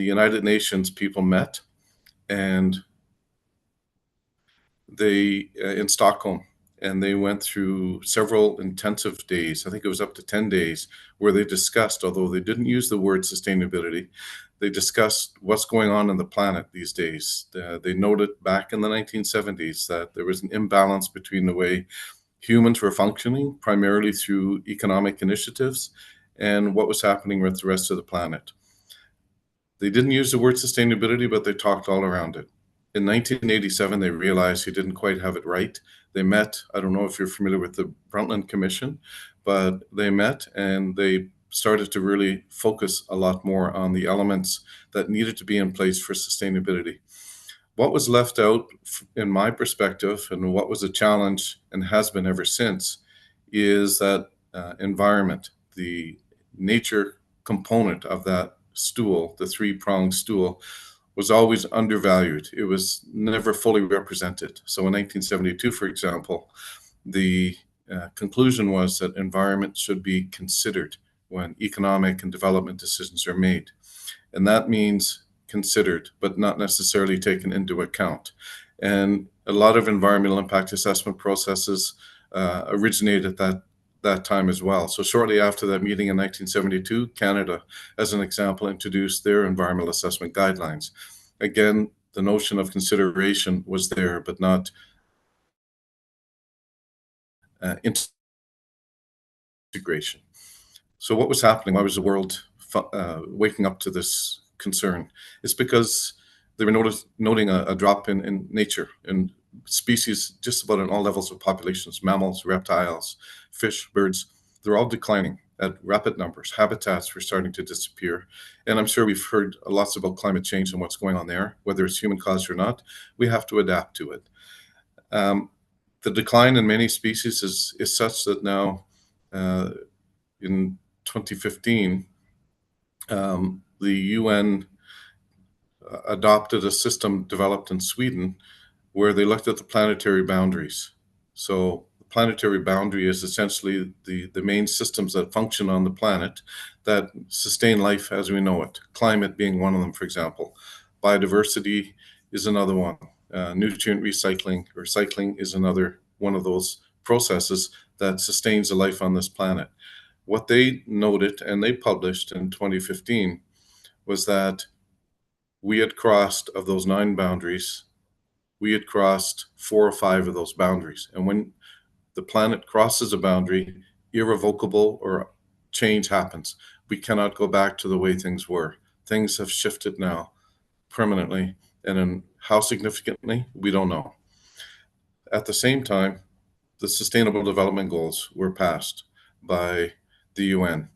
the United Nations people met, and they in Stockholm, and they went through several intensive days. I think it was up to 10 days where they discussed, although they didn't use the word sustainability, they discussed what's going on in the planet these days. They noted back in the 1970s that there was an imbalance between the way humans were functioning, primarily through economic initiatives, and what was happening with the rest of the planet. They didn't use the word sustainability, but they talked all around it. In 1987, they realized he didn't quite have it right. They met, I don't know if you're familiar with the Brundtland Commission, but they met and they started to really focus a lot more on the elements that needed to be in place for sustainability. What was left out, in my perspective, and what was a challenge and has been ever since, is that environment, the nature component of that stool, the three-pronged stool, was always undervalued. It was never fully represented. So in 1972, for example, the conclusion was that environment should be considered when economic and development decisions are made. And that means considered, but not necessarily taken into account. And a lot of environmental impact assessment processes originate at that time as well. So shortly after that meeting in 1972, Canada, as an example, introduced their environmental assessment guidelines. Again, the notion of consideration was there, but not integration. So what was happening? Why was the world waking up to this concern? It's because they were noting a drop in nature, in species just about in all levels of populations, mammals, reptiles, fish, birds. They're all declining at rapid numbers. Habitats were starting to disappear. And I'm sure we've heard lots about climate change and what's going on there, whether it's human caused or not. We have to adapt to it. The decline in many species is such that now in 2015, the UN adopted a system developed in Sweden where they looked at the planetary boundaries. So the planetary boundary is essentially the main systems that function on the planet that sustain life as we know it, climate being one of them, for example. Biodiversity is another one. Nutrient recycling or cycling is another one of those processes that sustains the life on this planet. What they noted and they published in 2015 was that we had crossed, of those 9 boundaries, we had crossed 4 or 5 of those boundaries. And when the planet crosses a boundary, irrevocable or change happens. We cannot go back to the way things were. Things have shifted now permanently, and in how significantly, we don't know. At the same time, the Sustainable Development Goals were passed by the UN.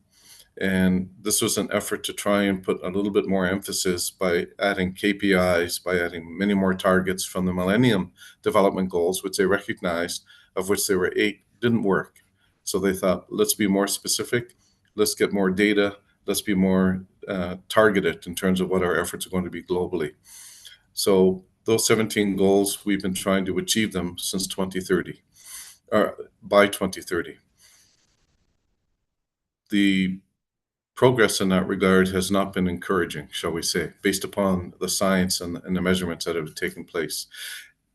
And this was an effort to try and put a little bit more emphasis by adding KPIs, by adding many more targets from the Millennium Development Goals, which they recognized, of which there were 8, didn't work. So they thought, let's be more specific, let's get more data, let's be more targeted in terms of what our efforts are going to be globally. So those 17 goals, we've been trying to achieve them since 2030, or by 2030. The progress in that regard has not been encouraging, shall we say, based upon the science and the measurements that have taken place.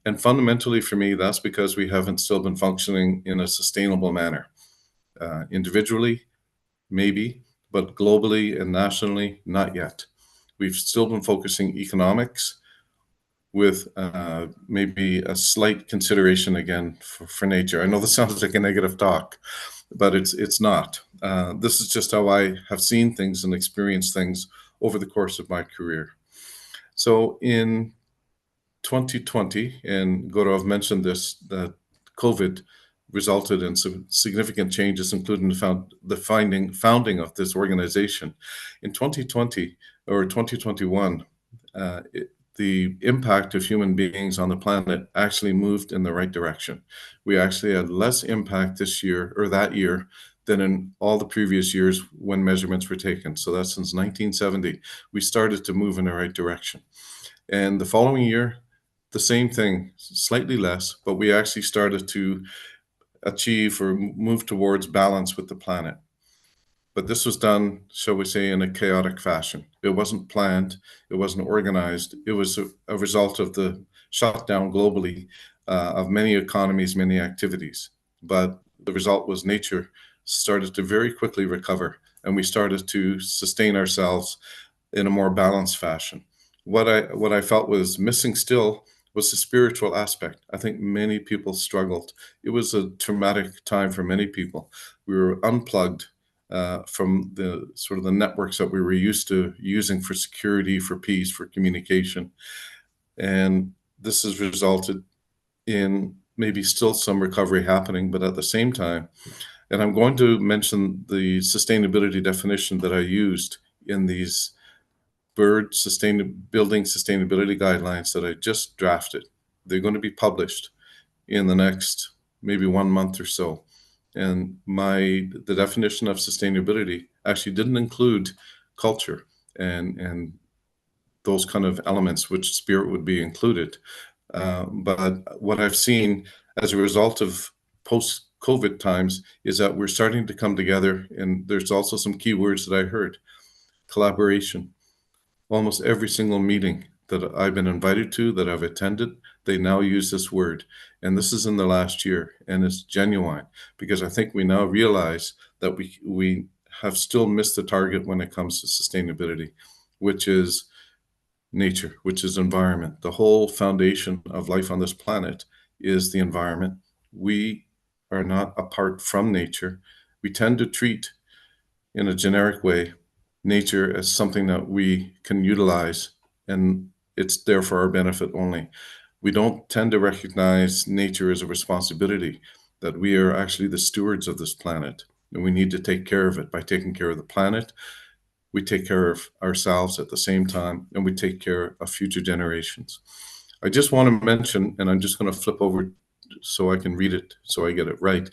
And fundamentally for me, that's because we haven't still been functioning in a sustainable manner. Individually, maybe, but globally and nationally, not yet. We've still been focusing economics with maybe a slight consideration again for nature. I know this sounds like a negative talk, but it's not. This is just how I have seen things and experienced things over the course of my career. So in 2020, and Gaurav mentioned this, that COVID resulted in some significant changes, including the founding of this organization. In 2020 or 2021, the impact of human beings on the planet actually moved in the right direction. We actually had less impact this year or that year than in all the previous years when measurements were taken. So that's since 1970, we started to move in the right direction. And the following year, the same thing, slightly less, but we actually started to achieve or move towards balance with the planet. But this was done, shall we say, in a chaotic fashion. It wasn't planned, it wasn't organized. It was a result of the shutdown globally of many economies, many activities. But the result was nature started to very quickly recover, and we started to sustain ourselves in a more balanced fashion. What I felt was missing still was the spiritual aspect. I think many people struggled. It was a traumatic time for many people. We were unplugged from the sort of the networks that we were used to using for security, for peace, for communication, and this has resulted in maybe still some recovery happening, but at the same time, and I'm going to mention the sustainability definition that I used in these building sustainability guidelines that I just drafted. They're going to be published in the next maybe 1 month or so. And the definition of sustainability actually didn't include culture and those kind of elements, which spirit would be included. But what I've seen as a result of post COVID times is that we're starting to come together, and there's also some key words that I heard: collaboration. Almost every single meeting that I've been invited to, that I've attended, they now use this word. And this is in the last year, and it's genuine because I think we now realize that we have still missed the target when it comes to sustainability, which is nature, which is environment. The whole foundation of life on this planet is the environment. We are not apart from nature. We tend to treat, in a generic way, nature as something that we can utilize and it's there for our benefit only. We don't tend to recognize nature as a responsibility, that we are actually the stewards of this planet and we need to take care of it. By taking care of the planet, we take care of ourselves at the same time, and we take care of future generations. I just want to mention, and I'm just going to flip over so I can read it so I get it right.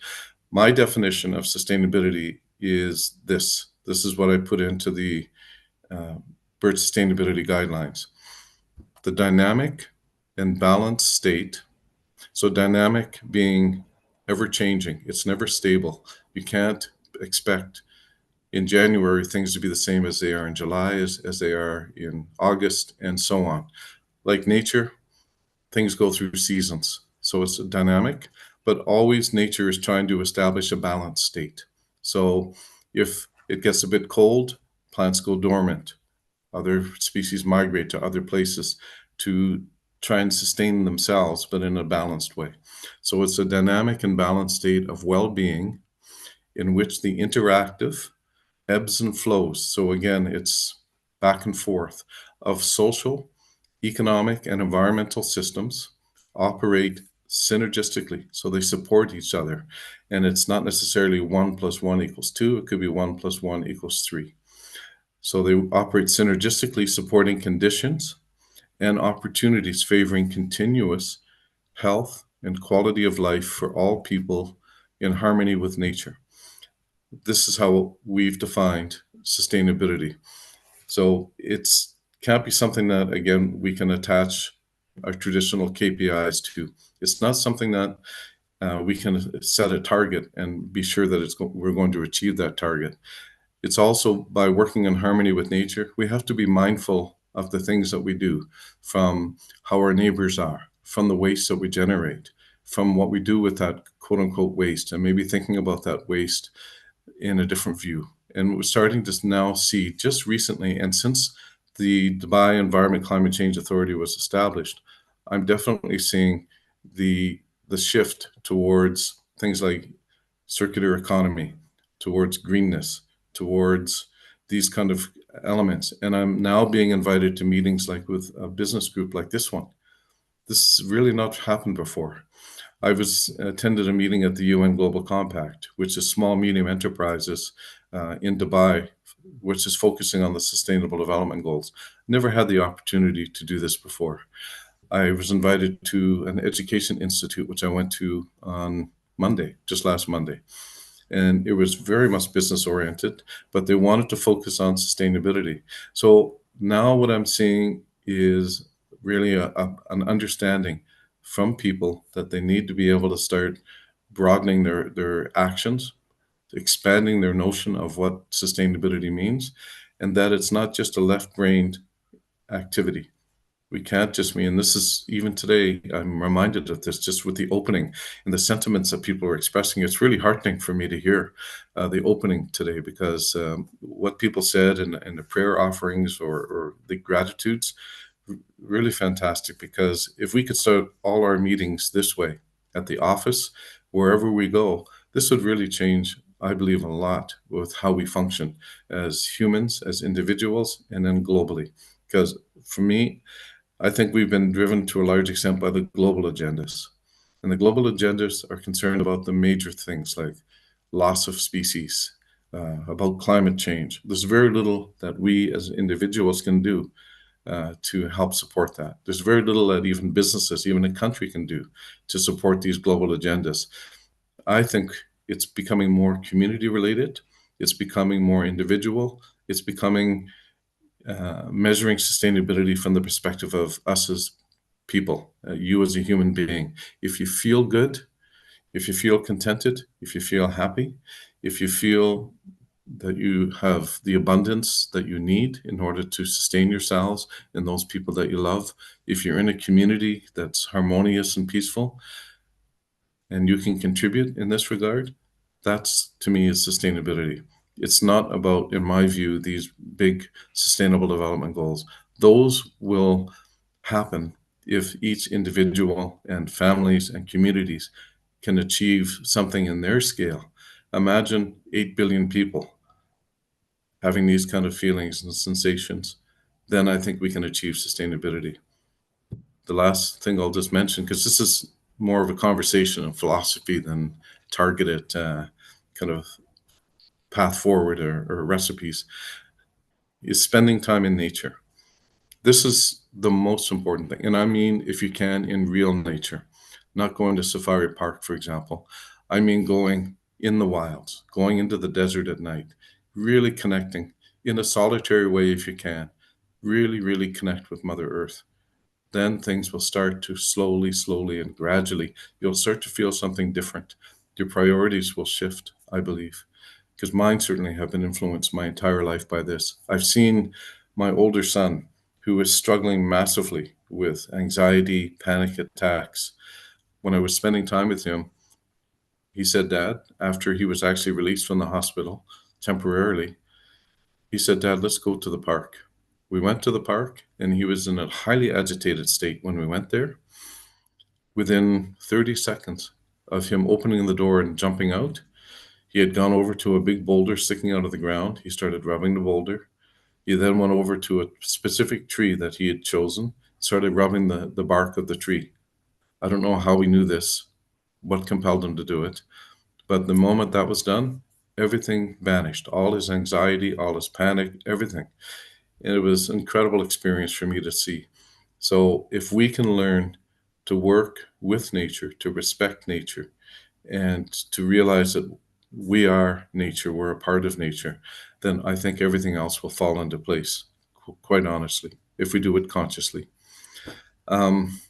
My definition of sustainability is this. This is what I put into the bird sustainability guidelines: the dynamic and balanced state. So, dynamic being ever changing, it's never stable. You can't expect in January things to be the same as they are in July, as they are in August, and so on. Like nature, things go through seasons. So it's dynamic, but always nature is trying to establish a balanced state. So if it gets a bit cold, plants go dormant. Other species migrate to other places to try and sustain themselves, but in a balanced way. So it's a dynamic and balanced state of well being in which the interactive ebbs and flows. So again, it's back and forth of social, economic, and environmental systems operate synergistically. So they support each other. And it's not necessarily 1 + 1 = 2, it could be 1 + 1 = 3. So they operate synergistically, supporting conditions and opportunities favoring continuous health and quality of life for all people in harmony with nature. This is how we've defined sustainability. So it's can't be something that, again, we can attach our traditional KPIs to. It's not something that we can set a target and be sure that we're going to achieve that target. It's also by working in harmony with nature, we have to be mindful of the things that we do, from how our neighbors are, from the waste that we generate, from what we do with that quote unquote waste, and maybe thinking about that waste in a different view. And we're starting to now see just recently, and since the Dubai Environment Climate Change Authority was established, I'm definitely seeing the shift towards things like circular economy, towards greenness, towards these kind of elements. And I'm now being invited to meetings like with a business group like this one. This has really not happened before. I was attended a meeting at the UN Global Compact, which is small medium enterprises in Dubai, which is focusing on the Sustainable Development Goals. Never had the opportunity to do this before. I was invited to an education institute, which I went to on Monday, just last Monday. And it was very much business oriented, but they wanted to focus on sustainability. So now what I'm seeing is really an understanding from people that they need to be able to start broadening their actions expanding their notion of what sustainability means, and that it's not just a left-brained activity. We can't just mean, this is even today, I'm reminded of this just with the opening and the sentiments that people are expressing. It's really heartening for me to hear the opening today, because what people said in the prayer offerings or the gratitudes, really fantastic. Because if we could start all our meetings this way at the office, wherever we go, this would really change, I believe, a lot with how we function as humans, as individuals, and then globally. Because for me, I think we've been driven to a large extent by the global agendas. And the global agendas are concerned about the major things like loss of species, about climate change. There's very little that we as individuals can do to help support that. There's very little that even businesses, even a country, can do to support these global agendas. I think it's becoming more community related. It's becoming more individual. It's becoming measuring sustainability from the perspective of us as people, you as a human being. If you feel good, if you feel contented, if you feel happy, if you feel that you have the abundance that you need in order to sustain yourselves and those people that you love, if you're in a community that's harmonious and peaceful, and you can contribute in this regard, that's to me is sustainability. It's not about, in my view, these big sustainable development goals. Those will happen if each individual and families and communities can achieve something in their scale. Imagine 8 billion people having these kind of feelings and sensations. Then I think we can achieve sustainability. The last thing I'll just mention, because this is more of a conversation and philosophy than targeted kind of path forward or recipes, is spending time in nature. This is the most important thing. And I mean, if you can, in real nature, not going to Safari Park, for example. I mean, going in the wilds, going into the desert at night, really connecting in a solitary way if you can. Really, really connect with Mother Earth. Then things will start to slowly, slowly, and gradually, you'll start to feel something different. Your priorities will shift, I believe, because mine certainly have been influenced my entire life by this. I've seen my older son, who is struggling massively with anxiety, panic attacks. When I was spending time with him, he said, Dad, after he was actually released from the hospital temporarily, he said, Dad, let's go to the park. We went to the park, and he was in a highly agitated state when we went there. Within 30 seconds of him opening the door and jumping out, he had gone over to a big boulder sticking out of the ground. He started rubbing the boulder. He then went over to a specific tree that he had chosen, started rubbing the bark of the tree. I don't know how he knew this, what compelled him to do it, but the moment that was done, everything vanished. All his anxiety, all his panic, everything. And it was an incredible experience for me to see. So if we can learn to work with nature, to respect nature, and to realize that we are nature, we're a part of nature, then I think everything else will fall into place, quite honestly, if we do it consciously. Um,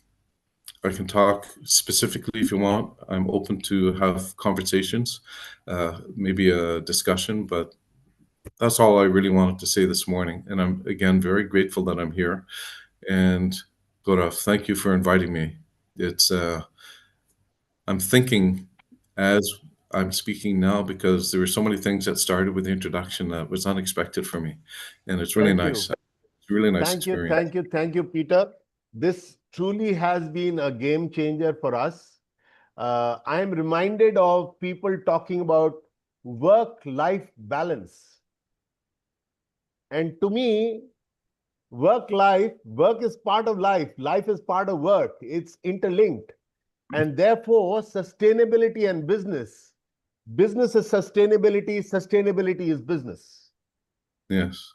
I can talk specifically if you want. I'm open to have conversations, maybe a discussion, but that's all I really wanted to say this morning. And I'm, again, very grateful that I'm here. And Gaurav, thank you for inviting me. It's I'm thinking as I'm speaking now, because there were so many things that started with the introduction that was unexpected for me, and it's really Thank nice. you. It's a really nice Thank you. experience. Thank you. Thank you, Peter. This truly has been a game changer for us. I am reminded of people talking about work-life balance. And to me, work is part of life. Life is part of work. It's interlinked. And therefore, sustainability and business is sustainability, sustainability is business. Yes.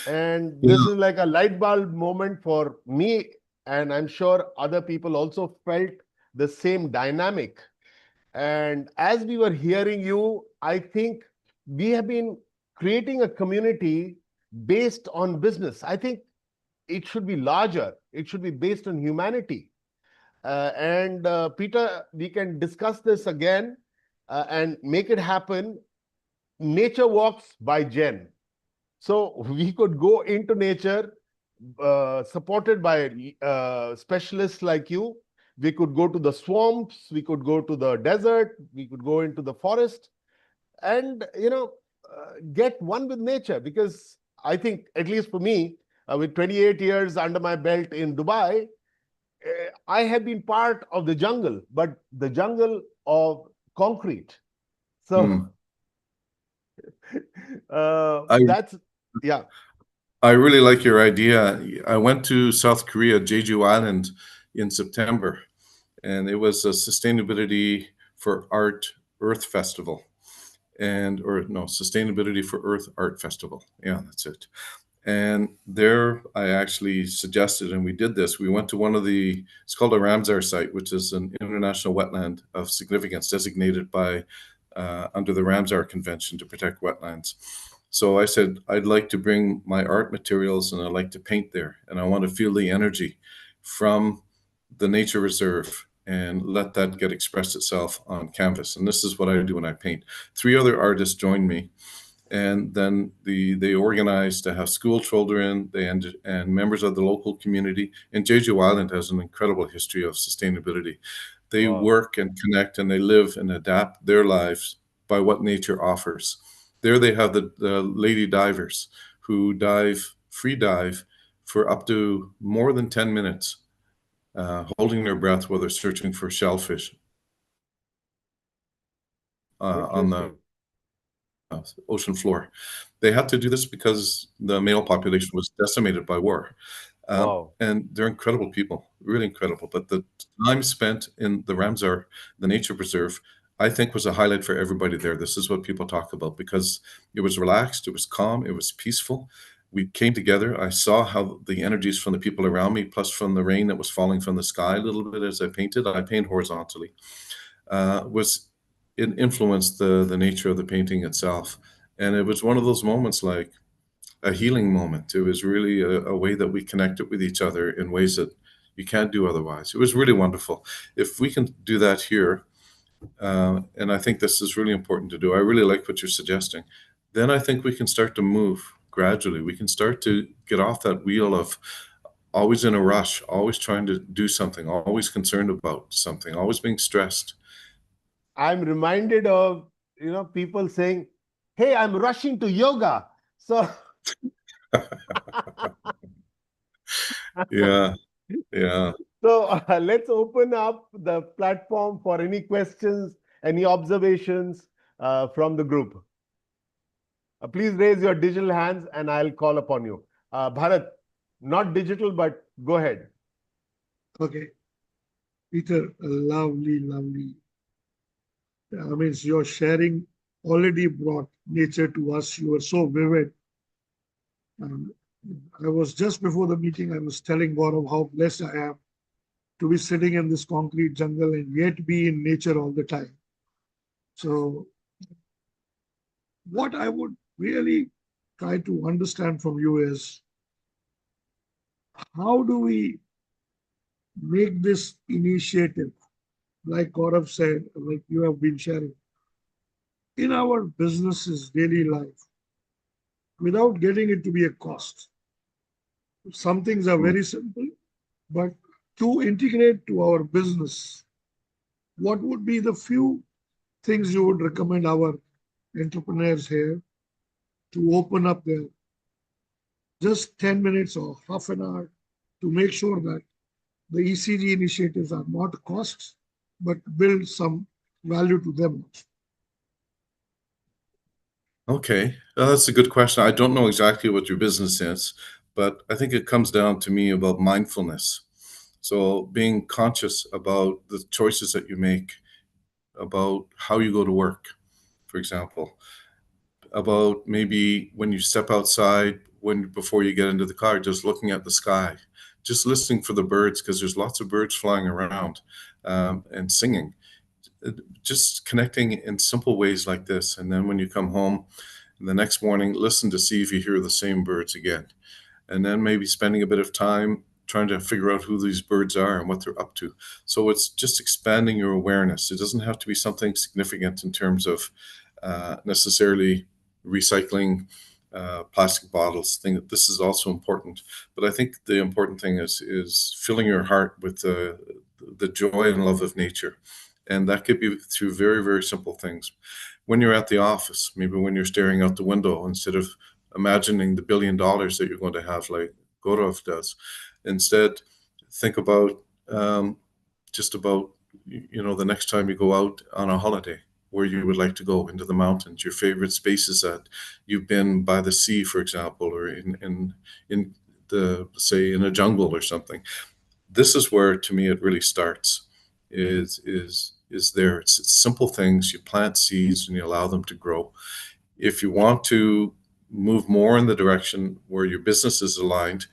And this Yeah. is like a light bulb moment for me, and I'm sure other people also felt the same dynamic. And as we were hearing you, I think we have been creating a community based on business. I think it should be larger. It should be based on humanity. And Peter, we can discuss this again and make it happen. nature walks by Jen. So we could go into nature, supported by specialists like you. We could go to the swamps, we could go to the desert, we could go into the forest, and get one with nature. Because I think, at least for me, with 28 years under my belt in Dubai, I have been part of the jungle, but the jungle of concrete. So Mm. I that's, yeah. I really like your idea. I went to South Korea, Jeju Island, in September, and it was a sustainability for art Earth Festival, and or no, sustainability for Earth Art Festival. Yeah, that's it. And there, I actually suggested, and we did this. We went to one of the, it's called a Ramsar site, which is an international wetland of significance designated by under the Ramsar Convention to protect wetlands. So I said, I'd like to bring my art materials and I'd like to paint there. And I want to feel the energy from the nature reserve and let that get expressed itself on canvas. And this is what I do when I paint. Three other artists joined me, and then they organized to have school children and members of the local community. And Jeju Island has an incredible history of sustainability. They Wow. work and connect and they live and adapt their lives by what nature offers. There they have the lady divers who free dive for up to more than 10 minutes, holding their breath while they're searching for shellfish on the Interesting. ocean floor. They had to do this because the male population was decimated by war. Wow. And they're incredible people, really incredible. But the time spent in the Ramsar, the nature preserve, I think was a highlight for everybody there. This is what people talk about because it was relaxed, it was calm, it was peaceful. We came together. I saw how the energies from the people around me, plus from the rain that was falling from the sky a little bit as I painted. I paint horizontally. Was it influenced the nature of the painting itself, and it was one of those moments like a healing moment. It was really a way that we connected with each other in ways that you can't do otherwise. It was really wonderful. If we can do that here, and I think this is really important to do. I really like what you're suggesting. Then I think we can start to move gradually. We can start to get off that wheel of always in a rush, always trying to do something, always concerned about something, always being stressed. I'm reminded of, people saying, "Hey, I'm rushing to yoga." So Yeah, yeah. so let's open up the platform for any questions, any observations from the group. Please raise your digital hands and I'll call upon you. Bharat, not digital, but go ahead. Okay, Peter, lovely, lovely. I mean, your sharing already brought nature to us. You were so vivid. And I was just before the meeting, I was telling Gaurav how blessed I am to be sitting in this concrete jungle and yet be in nature all the time. So, what I would really try to understand from you is how do we make this initiative, like Gaurav said, like you have been sharing, in our business's daily life without getting it to be a cost. Some things are Mm. very simple, but to integrate to our business, what would be the few things you would recommend our entrepreneurs here to open up their just 10 minutes or half an hour to make sure that the ECG initiatives are not costs, but build some value to them. Okay, that's a good question. I don't know exactly what your business is, but I think it comes down to me about mindfulness. So being conscious about the choices that you make, about how you go to work, for example, about maybe when you step outside, when before you get into the car, just looking at the sky, just listening for the birds because there's lots of birds flying around and singing. Just connecting in simple ways like this, and then when you come home the next morning, listen to see if you hear the same birds again. And then maybe spending a bit of time trying to figure out who these birds are and what they're up to. So it's just expanding your awareness. It doesn't have to be something significant in terms of necessarily recycling plastic bottles. This is also important, but I think the important thing is filling your heart with the joy and love of nature, and that could be through very, very simple things. When you're at the office, maybe when you're staring out the window, instead of imagining the $1 billion that you're going to have, like Gaurav does, instead think about just about the next time you go out on a holiday, where you would like to go into the mountains, your favorite spaces that you've been by the sea, for example, or in the, say, in a jungle or something. This is where, to me, it really starts. Is there? It's simple things. You plant seeds and you allow them to grow. If you want to move more in the direction where your business is aligned,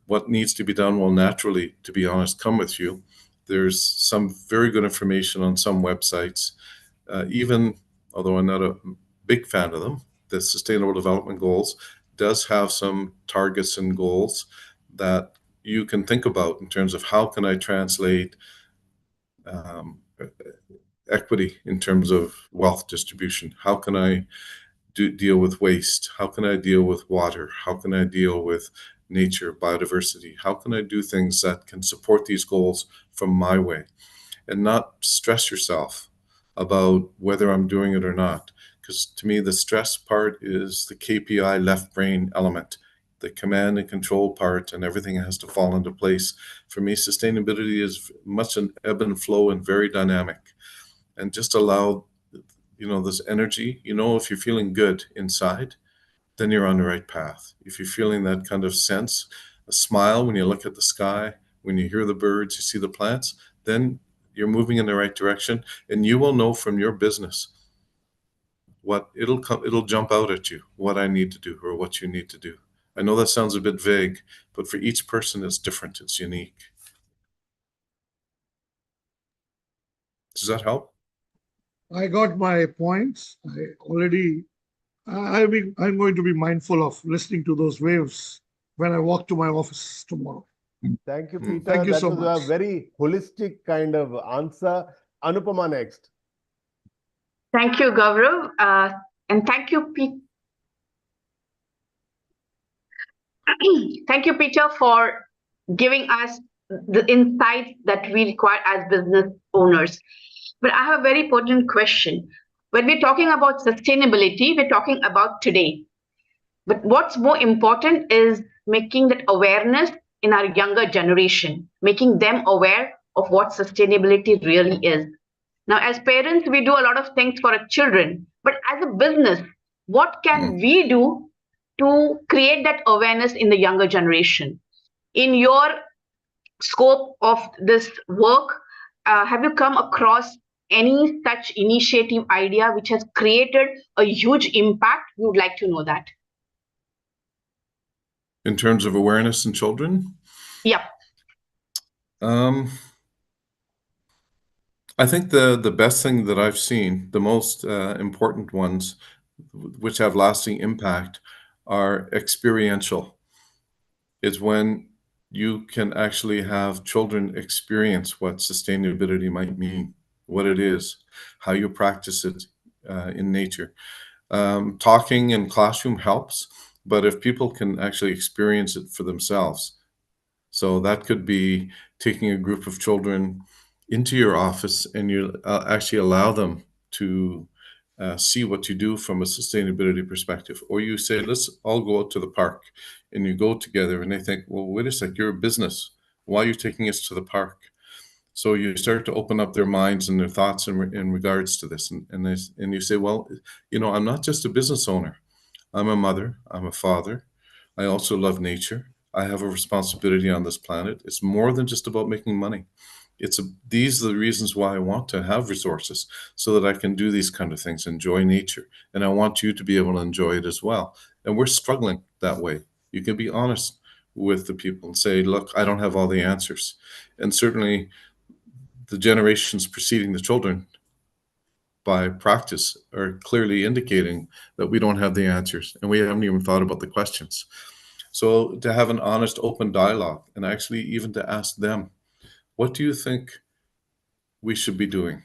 what needs to be done will naturally, to be honest, come with you. There's some very good information on some websites, even although I'm not a big fan of them. The Sustainable Development Goals does have some targets and goals that you can think about in terms of how can I translate um, equity in terms of wealth distribution? How can I deal with waste? How can I deal with water? How can I deal with nature, biodiversity? How can I do things that can support these goals from my way and not stress yourself about whether I'm doing it or not? Because to me, the stress part is the KPI left brain element, the command and control part, and everything has to fall into place. For me, sustainability is much an ebb and flow and very dynamic. And just allow, this energy. If you're feeling good inside, then you're on the right path. If you're feeling that kind of sense, a smile when you look at the sky, when you hear the birds, you see the plants, then you're moving in the right direction, and you will know from your business what it'll jump out at you, what I need to do or what you need to do. I know that sounds a bit vague, but for each person it's different, it's unique. Does that help? I got my points. I'm going to be mindful of listening to those waves when I walk to my office tomorrow. Thank you, Hmm. Peter. Thank you That so was a much. very holistic kind of answer. Anupama next. Thank you, Gaurav. And thank you, thank you, Peter, for giving us the insights that we require as business owners. But I have a very important question. When we're talking about sustainability, we're talking about today. But what's more important is making that awareness in our younger generation, making them aware of what sustainability really is. Now, as parents, we do a lot of things for our children, but as a business, what can we do to create that awareness in the younger generation? In your scope of this work, have you come across any such initiative idea which has created a huge impact? We would like to know that. In terms of awareness in children, Yep. I think the best thing that I've seen, the most important ones, which have lasting impact, are experiential. Is when you can actually have children experience what sustainability might mean, what it is, how you practice it in nature. Talking in classroom helps, but if people can actually experience it for themselves, so that could be taking a group of children into your office and you actually allow them to see what you do from a sustainability perspective. Or you say, let's all go out to the park, and you go together and they think, well, wait a sec, you're a business. Why are you taking us to the park? So you start to open up their minds and their thoughts in regards to this. And you say, well, I'm not just a business owner. I'm a mother, I'm a father. I also love nature. I have a responsibility on this planet. It's more than just about making money. These are the reasons why I want to have resources so that I can do these kind of things, enjoy nature. And I want you to be able to enjoy it as well. And we're struggling that way. You can be honest with the people and say, look, I don't have all the answers. And certainly the generations preceding the children by practice are clearly indicating that we don't have the answers and we haven't even thought about the questions. So to have an honest, open dialogue and actually even to ask them, what do you think we should be doing?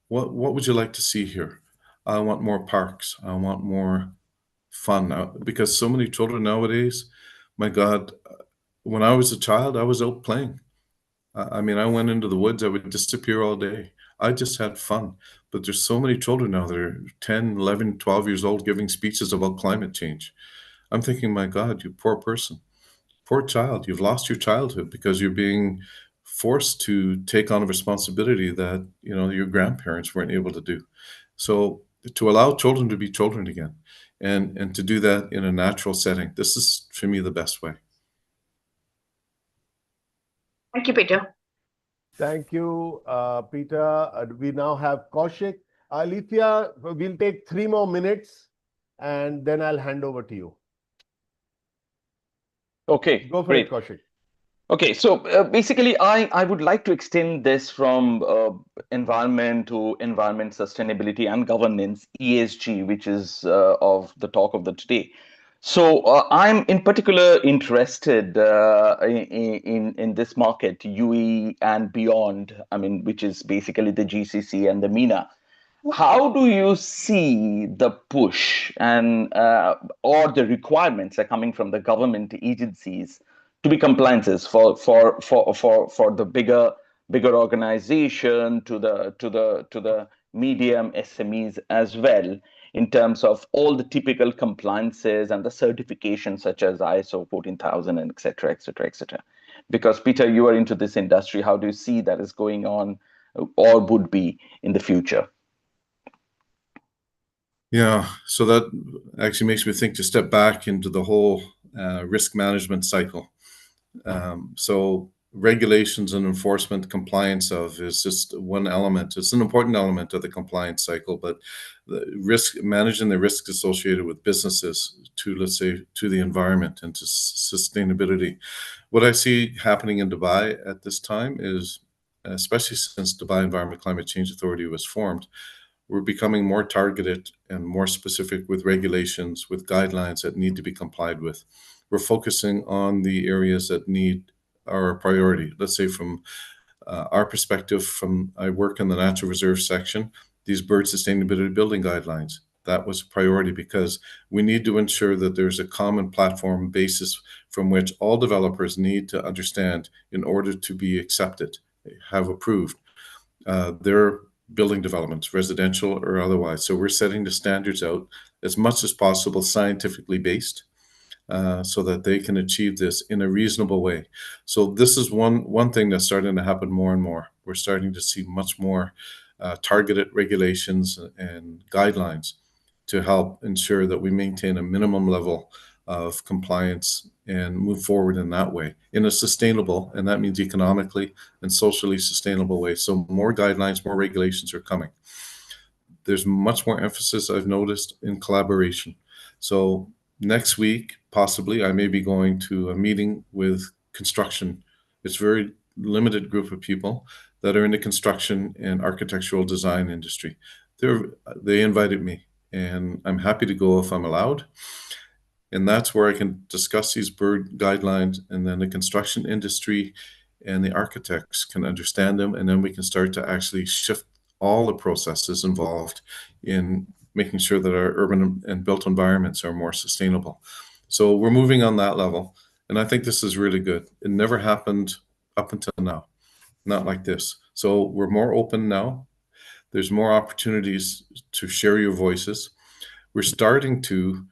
What would you like to see here? I want more parks. I want more fun because so many children nowadays, my God, when I was a child, I was out playing. I mean, I went into the woods, I would disappear all day. I just had fun. But there's so many children now that are 10, 11, 12 years old giving speeches about climate change. I'm thinking, my God, you poor person, poor child, you've lost your childhood because you're being forced to take on a responsibility that, your grandparents weren't able to do. So to allow children to be children again and to do that in a natural setting, this is for me the best way. Thank you, Peter. Thank you, Peter. We now have Kaushik. Alithia, we'll take 3 more minutes and then I'll hand over to you. Okay, Go for great. it, Kaushik. Okay, so basically, I would like to extend this from environment to environment sustainability and governance, ESG, which is of the talk of the today. So I'm in particular interested in this market, UE and beyond. I mean, which is basically the GCC and the MENA. How do you see the push and or the requirements are coming from the government agencies to be compliances for the bigger organization to the medium SMEs as well, in terms of all the typical compliances and the certifications such as ISO 14000 and et cetera, et cetera, et cetera. Because Peter, you are into this industry. How do you see that is going on or would be in the future? Yeah, so that actually makes me think to step back into the whole risk management cycle. So regulations and enforcement compliance of is just one element. It's an important element of the compliance cycle, but managing the risks associated with businesses to, let's say, to the environment and to sustainability. What I see happening in Dubai at this time is, especially since Dubai Environment Climate Change Authority was formed, we're becoming more targeted and more specific with regulations, with guidelines that need to be complied with. We're focusing on the areas that need our priority. Let's say from our perspective, I work in the natural reserve section, these bird sustainability building guidelines, that was a priority because we need to ensure that there's a common platform basis from which all developers need to understand in order to be accepted, have approved their building developments, residential or otherwise. So we're setting the standards out as much as possible scientifically based, so that they can achieve this in a reasonable way. So this is one thing that's starting to happen more and more. We're starting to see much more targeted regulations and guidelines to help ensure that we maintain a minimum level of compliance and move forward in that way, in a sustainable, and that means economically and socially sustainable way. So more guidelines, more regulations are coming. There's much more emphasis I've noticed in collaboration. So next week, possibly, I may be going to a meeting with construction. It's a very limited group of people that are in the construction and architectural design industry. They invited me, and I'm happy to go if I'm allowed. And that's where I can discuss these bird guidelines, and then the construction industry and the architects can understand them, and then we can start to actually shift all the processes involved in making sure that our urban and built environments are more sustainable. So we're moving on that level, and I think this is really good. It never happened up until now, not like this. So we're more open now. There's more opportunities to share your voices. We're starting to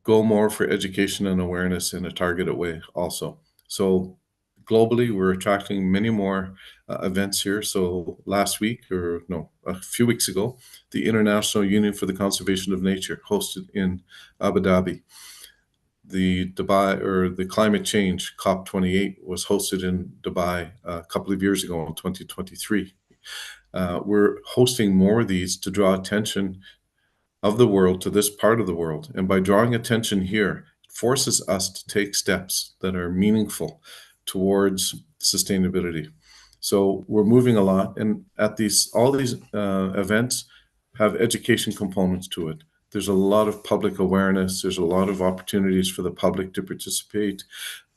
go more for education and awareness in a targeted way also. So globally, we're attracting many more events here. So last week, or no, a few weeks ago, the International Union for the Conservation of Nature hosted in Abu Dhabi. The climate change COP28 was hosted in Dubai a couple of years ago in 2023. We're hosting more of these to draw attention of the world to this part of the world. And by drawing attention here, it forces us to take steps that are meaningful towards sustainability. So we're moving a lot, and at all these events have education components to it. There's a lot of public awareness. There's a lot of opportunities for the public to participate,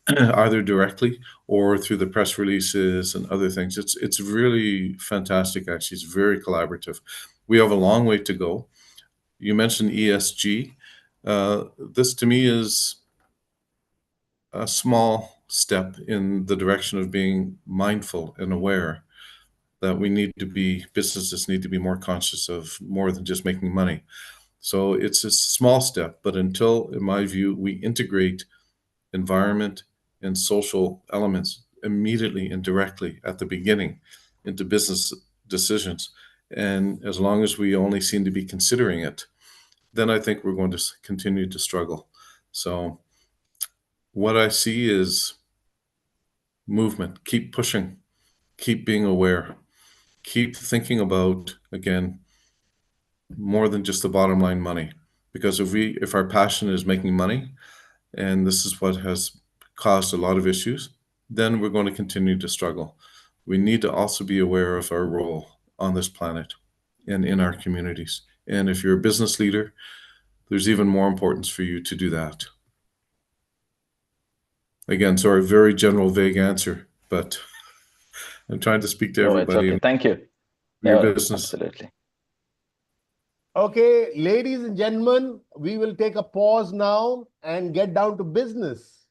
either directly or through the press releases and other things. It's really fantastic, actually. It's very collaborative. We have a long way to go. You mentioned ESG. This to me is a small step in the direction of being mindful and aware that businesses need to be more conscious of more than just making money. So it's a small step, but until, in my view, we integrate environment and social elements immediately and directly at the beginning into business decisions, and as long as we only seem to be considering it, then I think we're going to continue to struggle. So what I see is movement. Keep pushing, keep being aware, keep thinking about, again, more than just the bottom line money. Because if our passion is making money, and this is what has caused a lot of issues, then we're going to continue to struggle. We need to also be aware of our role on this planet and in our communities. And if you're a business leader, there's even more importance for you to do that. Again, sorry, very general, vague answer, but I'm trying to speak to No, it's everybody. okay. Thank you. Your No, business. absolutely. Okay, ladies and gentlemen, we will take a pause now and get down to business.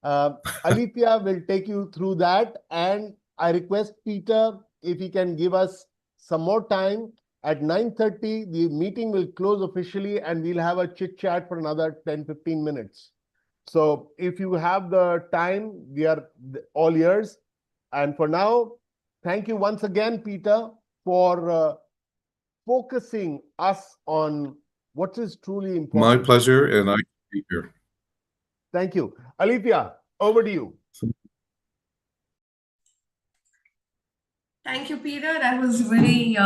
Alethea will take you through that, and I request Peter if he can give us some more time. At 9:30, the meeting will close officially, and we'll have a chit chat for another 10-15 minutes. So if you have the time, we are all ears. And for now, thank you once again, Peter, for focusing us on what is truly important. My pleasure, and I can be here. Thank you. Alethea, over to you. Thank you, Peter. That was really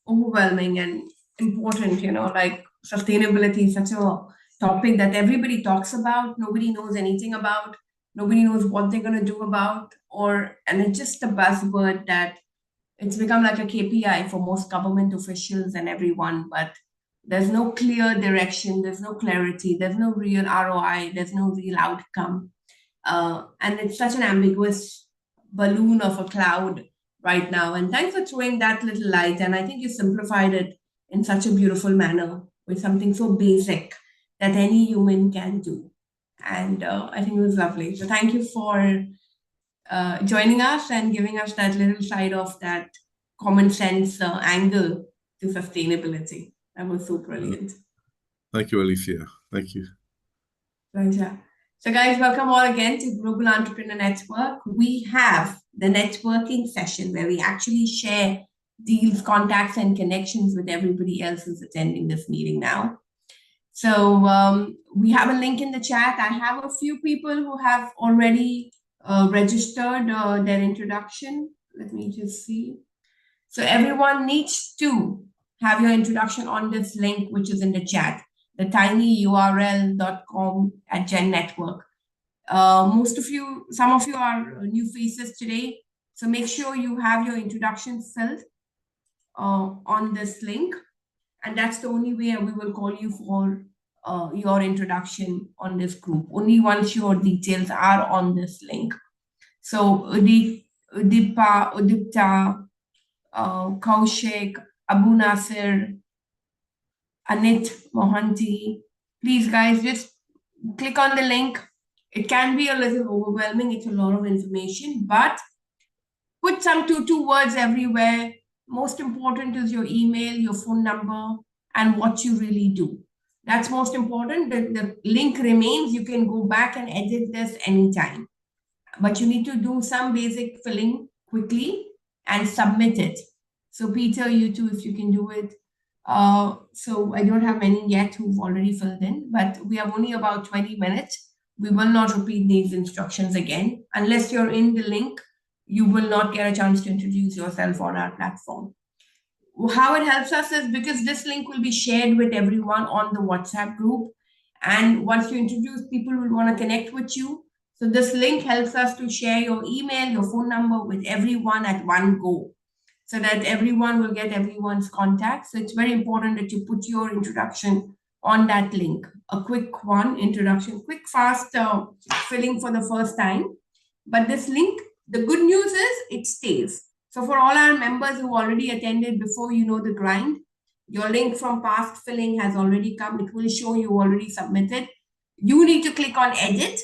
overwhelming and important. Like sustainability is such a topic that everybody talks about. Nobody knows anything about. Nobody knows what they're going to do about, and it's just a buzzword that it's become like a KPI for most government officials and everyone, but there's no clear direction, there's no clarity, there's no real ROI, there's no real outcome. And it's such an ambiguous balloon of a cloud right now. And thanks for throwing that little light. And I think you simplified it in such a beautiful manner with something so basic that any human can do. And I think it was lovely. So thank you for joining us and giving us that little side of that common sense angle to sustainability. That was so brilliant. Thank you, Alethea. Thank you. Pleasure. So guys, welcome all again to Global Entrepreneur Network. We have the networking session where we actually share deals, contacts, and connections with everybody else who's attending this meeting now. So we have a link in the chat. I have a few people who have already registered their introduction. Let me just see. So everyone needs to have your introduction on this link, which is in the chat, the tinyurl.com/Gen Network. Some of you are new faces today. So make sure you have your introduction filled on this link. And that's the only way we will call you for your introduction on this group, only once your details are on this link. So Udipta, Kaushik, Abu Nasir, Anit, Mohanty, please guys, just click on the link. It can be a little overwhelming. It's a lot of information, but put some two words everywhere. Most important is your email, your phone number, and what you really do. That's most important. The link remains. You can go back and edit this anytime. But you need to do some basic filling quickly and submit it. So Peter, you too, if you can do it. So I don't have many yet who've already filled in, but we have only about 20 minutes. We will not repeat these instructions again. Unless you're in the link, you will not get a chance to introduce yourself on our platform. How it helps us is because this link will be shared with everyone on the WhatsApp group. And once you introduce, people will want to connect with you. So this link helps us to share your email, your phone number with everyone at one go, so that everyone will get everyone's contact. So it's very important that you put your introduction on that link. A quick one, introduction, quick, fast filling for the first time. But this link, the good news is it stays. So for all our members who already attended before, you know the grind, Your link from past filling has already come. It will show you already submitted. You need to click on edit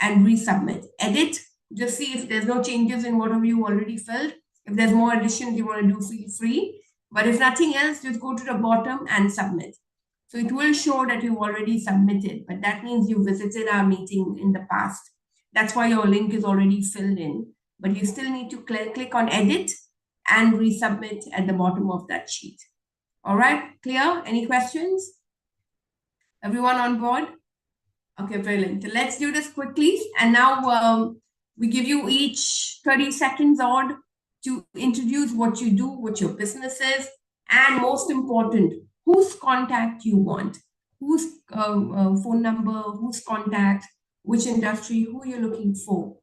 and resubmit. Edit, just see if there's no changes in whatever you already filled. If there's more additions you want to do, feel free. But if nothing else, just go to the bottom and submit. So it will show that you already submitted, but that means you visited our meeting in the past. That's why your link is already filled in. But you still need to click on edit and resubmit at the bottom of that sheet. All right, clear? Any questions? Everyone on board? Okay, brilliant. So let's do this quickly. And now we give you each 30 seconds odd to introduce what you do, what your business is, and most important, whose contact you want, whose phone number, whose contact, which industry, who you're looking for.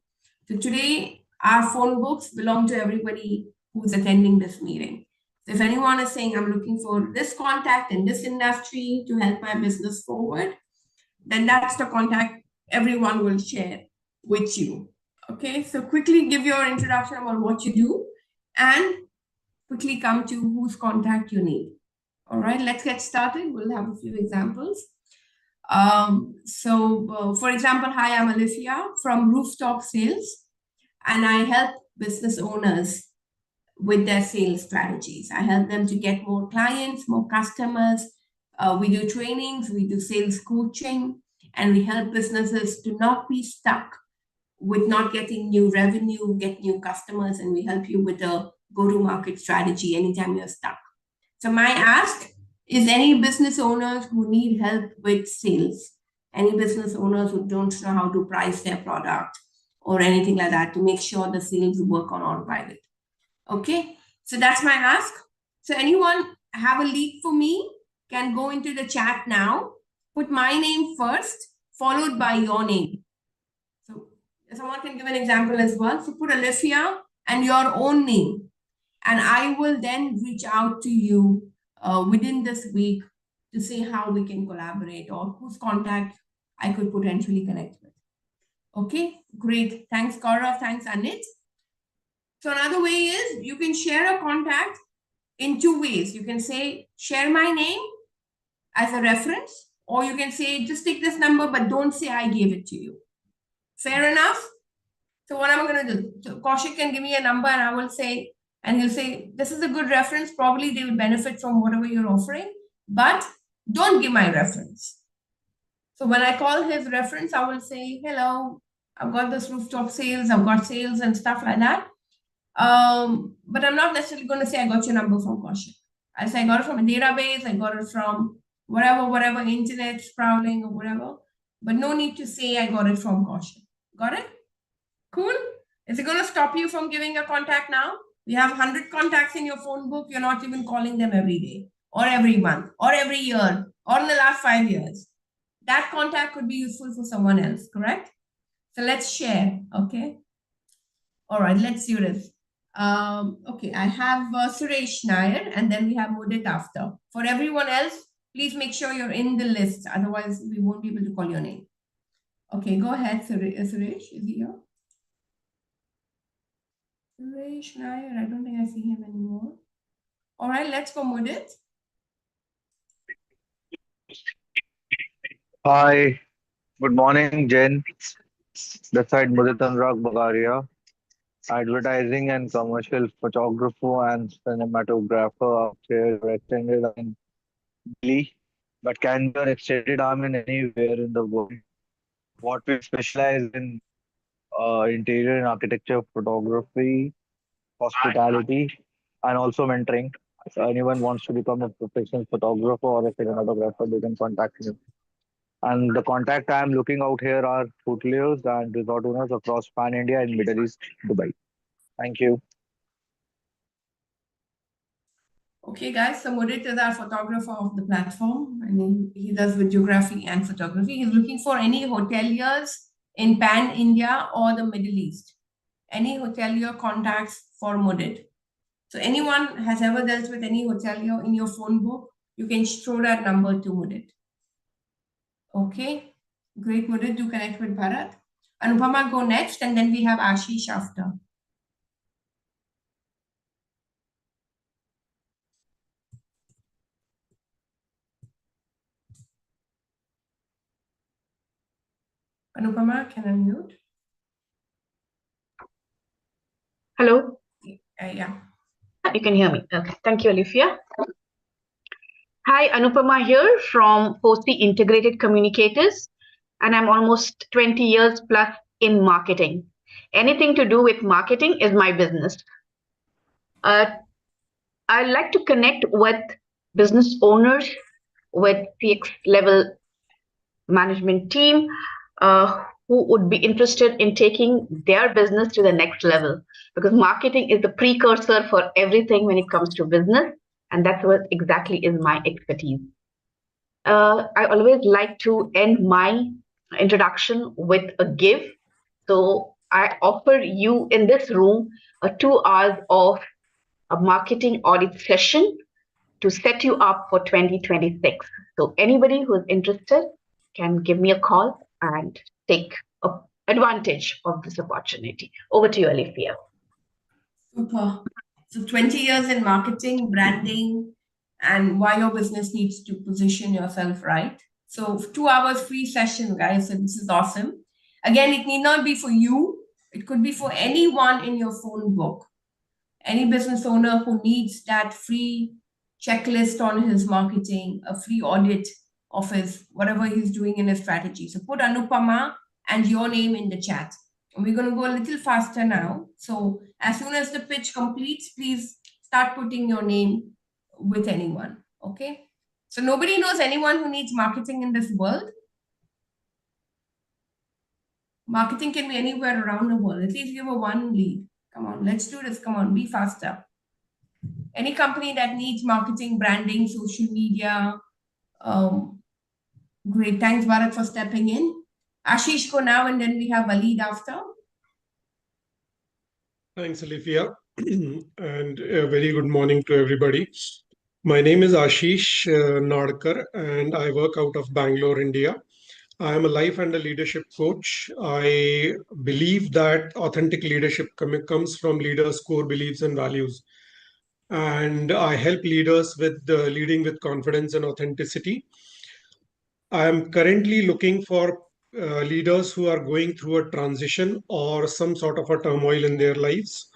So today, our phone books belong to everybody who's attending this meeting. So if anyone is saying, I'm looking for this contact in this industry to help my business forward, then that's the contact everyone will share with you. Okay, so quickly give your introduction about what you do and quickly come to whose contact you need. All right, let's get started. We'll have a few examples. For example, hi, I'm Alifia from Rooftop Sales, and I help business owners with their sales strategies. I help them to get more clients, more customers. We do trainings, we do sales coaching, and we help businesses to not be stuck with not getting new revenue, get new customers, and we help you with a go-to-market strategy anytime you're stuck. So my ask is any business owners who need help with sales, any business owners who don't know how to price their product or anything like that, to make sure the sales work on autopilot. Okay, so that's my ask. So anyone have a lead for me can go into the chat now, put my name first, followed by your name. So someone can give an example as well. So put Alifia and your own name. And I will then reach out to you within this week to see how we can collaborate or whose contact I could potentially connect with. Okay, great. Thanks, Gaurav. Thanks, Anit. So another way is you can share a contact in two ways. You can say, share my name as a reference, or you can say, just take this number, but don't say I gave it to you. Fair enough? So what am I going to do? So Kaushik can give me a number and I will say, and he'll say, this is a good reference. Probably they will benefit from whatever you're offering, but don't give my reference. So when I call his reference, I will say, hello, I've got this rooftop sales, I've got sales and stuff like that. But I'm not necessarily going to say I got your number from Kaushik. I say I got it from a database, I got it from whatever, internet prowling or whatever. But no need to say I got it from Kaushik. Got it? Cool? Is it going to stop you from giving a contact now? You have 100 contacts in your phone book. You're not even calling them every day or every month or every year or in the last 5 years. That contact could be useful for someone else, correct? So let's share, okay? All right, let's do this. Okay, I have Suresh Nair, and then we have Mudit after. For everyone else, please make sure you're in the list. Otherwise, we won't be able to call your name. Okay, go ahead, Suresh. Is he here? Suresh Nair, I don't think I see him anymore. All right, let's go, Mudit. Hi, good morning, Jen. This side Mudit Anurag Bagaria, advertising and commercial photographer and cinematographer up here extended arm in Delhi, but can be an extended arm in anywhere in the world. What we specialize in interior and architecture photography, hospitality, and also mentoring. So anyone wants to become a professional photographer or a cinematographer, they can contact me. And the contact I am looking out here are hoteliers and resort owners across Pan India and Middle East, Dubai. Thank you. Okay, guys, so Mudit is our photographer of the platform, and he does videography and photography. He's looking for any hoteliers in Pan India or the Middle East. Any hotelier contacts for Mudit. So anyone has ever dealt with any hotelier in your phone book, you can throw that number to Mudit. Okay, great, Mudit, do connect with Bharat. Anupama, go next, and then we have Ashish after. Anupama, can I mute? Hello? Yeah. You can hear me. Okay. Thank you, Olivia. Hi, Anupama here from Foci Integrated Communicators, and I'm almost 20 years plus in marketing. Anything to do with marketing is my business. I like to connect with business owners, with CX level management team who would be interested in taking their business to the next level, because marketing is the precursor for everything when it comes to business, and that's what exactly is my expertise. I always like to end my introduction with a give. So I offer you in this room 2 hours of a marketing audit session to set you up for 2026. So anybody who is interested can give me a call and take advantage of this opportunity. Over to you, Alifia. Super. So 20 years in marketing, branding, and why your business needs to position yourself right. So 2 hours free session, guys. So this is awesome. Again, it need not be for you. It could be for anyone in your phone book. Any business owner who needs that free checklist on his marketing, a free audit of his whatever he's doing in his strategy. So put Anupama and your name in the chat. And we're going to go a little faster now. So as soon as the pitch completes, please start putting your name with anyone. Okay. So nobody knows anyone who needs marketing in this world. Marketing can be anywhere around the world. At least give a one lead. Come on, let's do this. Come on, be faster. Any company that needs marketing, branding, social media. Great. Thanks, Bharat, for stepping in. Ashish, go now, and then we have Walid after. Thanks, Alifia, and a very good morning to everybody. My name is Ashish Nadkar, and I work out of Bangalore, India. I am a life and a leadership coach. I believe that authentic leadership comes from leaders' core beliefs and values. And I help leaders with leading with confidence and authenticity. I am currently looking for leaders who are going through a transition or some sort of a turmoil in their lives.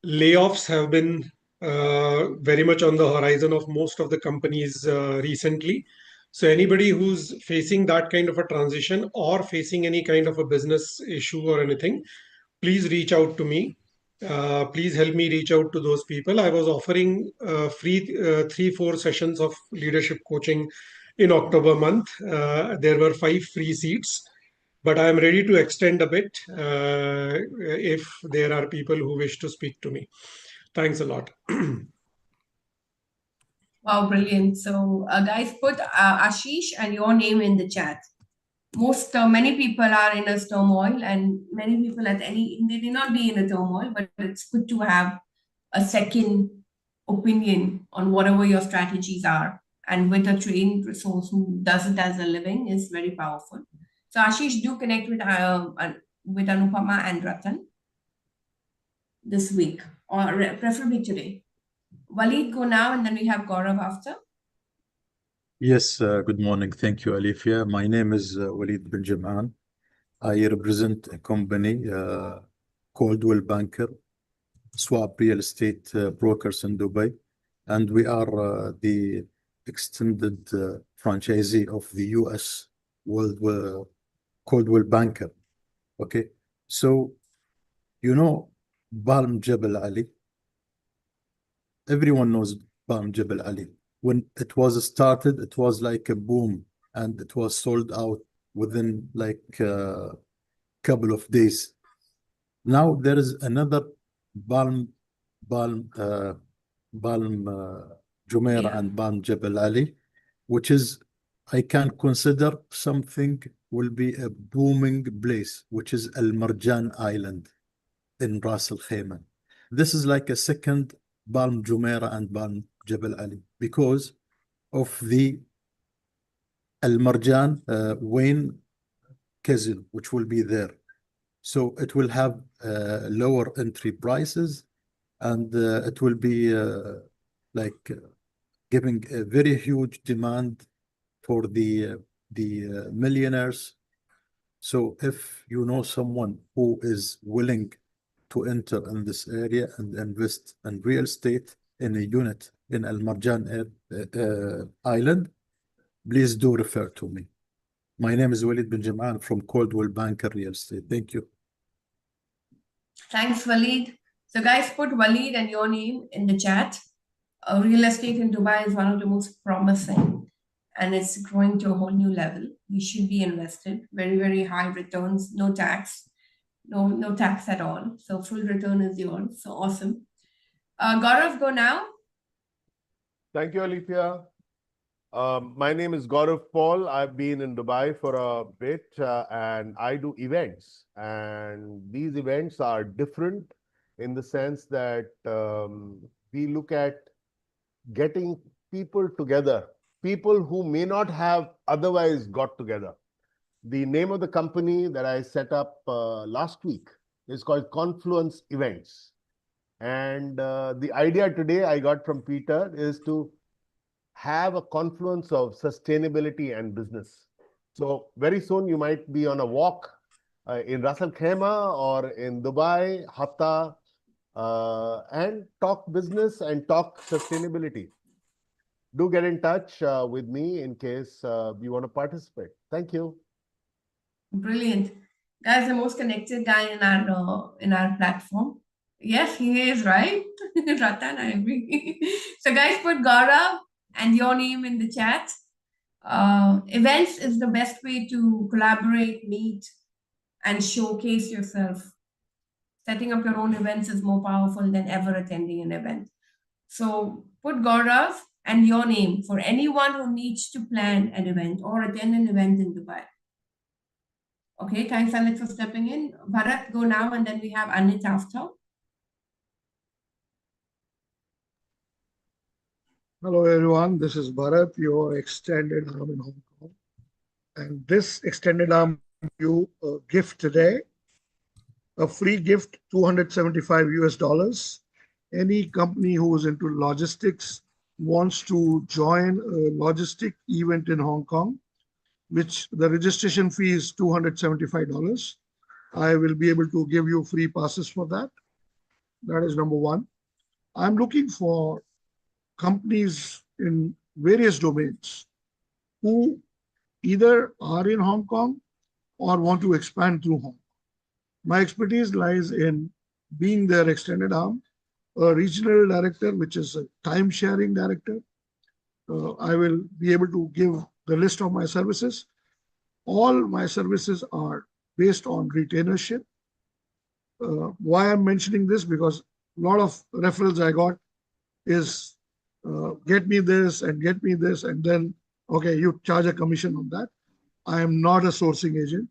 Layoffs have been very much on the horizon of most of the companies recently. So anybody who's facing that kind of a transition or facing any kind of a business issue or anything, please reach out to me. Please help me reach out to those people. I was offering free 3-4 sessions of leadership coaching in October month. There were 5 free seats, but I am ready to extend a bit if there are people who wish to speak to me. Thanks a lot. Wow, brilliant. So guys, put Ashish and your name in the chat. Many people are in a turmoil, and many people they may not be in a turmoil, but it's good to have a second opinion on whatever your strategies are. And with a trained resource who does it as a living is very powerful. So Ashish, do connect with Anupama and Ratan this week, or preferably today. Walid, go now, and then we have Gaurav after. Yes, good morning. Thank you, Alifia. My name is Walid Benjamin. I represent a company called Well Banker, swap real estate brokers in Dubai, and we are the extended franchisee of the US world called Well Banker. Okay, so you know Balm Jebel Ali. Everyone knows Balm Jebel Ali. When it was started, it was like a boom, and it was sold out within like a couple of days. Now there is another Balm Jumeirah and Balm Jebel Ali, which is, I can consider something will be a booming place, which is Al Marjan Island in Ras Al Khaimah. This is like a second Balm Jumeirah and Balm Jebel Ali because of the Al Marjan Wayne Kazil, which will be there. So it will have lower entry prices, and it will be like giving a very huge demand for the millionaires So if you know someone who is willing to enter in this area and invest in real estate in a unit in Al Marjan Island, please do refer to me. My name is Walid bin Jamaan from Coldwell Banker Real Estate. Thank you. Thanks, Walid. So, guys, put Walid and your name in the chat. Real estate in Dubai is one of the most promising, and it's growing to a whole new level. We should be invested. Very, very high returns, no tax, no tax at all. So full return is yours. So awesome. Gaurav, go now. Thank you, Alifia. My name is Gaurav Paul. I've been in Dubai for a bit and I do events. And these events are different in the sense that we look at getting people together, people who may not have otherwise got together. The name of the company that I set up last week is called Confluence Events. And the idea today I got from Peter is to have a confluence of sustainability and business. So very soon you might be on a walk in Ras Al Khaimah or in Dubai, Hatta, and talk business and talk sustainability. Do get in touch with me in case you want to participate. Thank you. Brilliant. Guys, the most connected guy in our platform. Yes, he is, right? Ratan, I agree. So guys, put Gaurav and your name in the chat. Events is the best way to collaborate, meet, and showcase yourself. Setting up your own events is more powerful than ever attending an event. So put Gaurav and your name for anyone who needs to plan an event or attend an event in Dubai. Okay, thanks, Anit, for stepping in. Bharat, go now, and then we have Anit after. Hello, everyone. This is Bharat, your extended arm in Hong Kong. And this extended arm, you gift today, a free gift, 275 US dollars. Any company who is into logistics wants to join a logistic event in Hong Kong, which the registration fee is $275. I will be able to give you free passes for that. That is number one. I'm looking for companies in various domains who either are in Hong Kong or want to expand through Hong Kong. My expertise lies in being their extended arm, a regional director, which is a time sharing director. I will be able to give the list of my services. All my services are based on retainership. Why I'm mentioning this? Because a lot of referrals I got is get me this and get me this, and then, okay, you charge a commission on that. I am not a sourcing agent.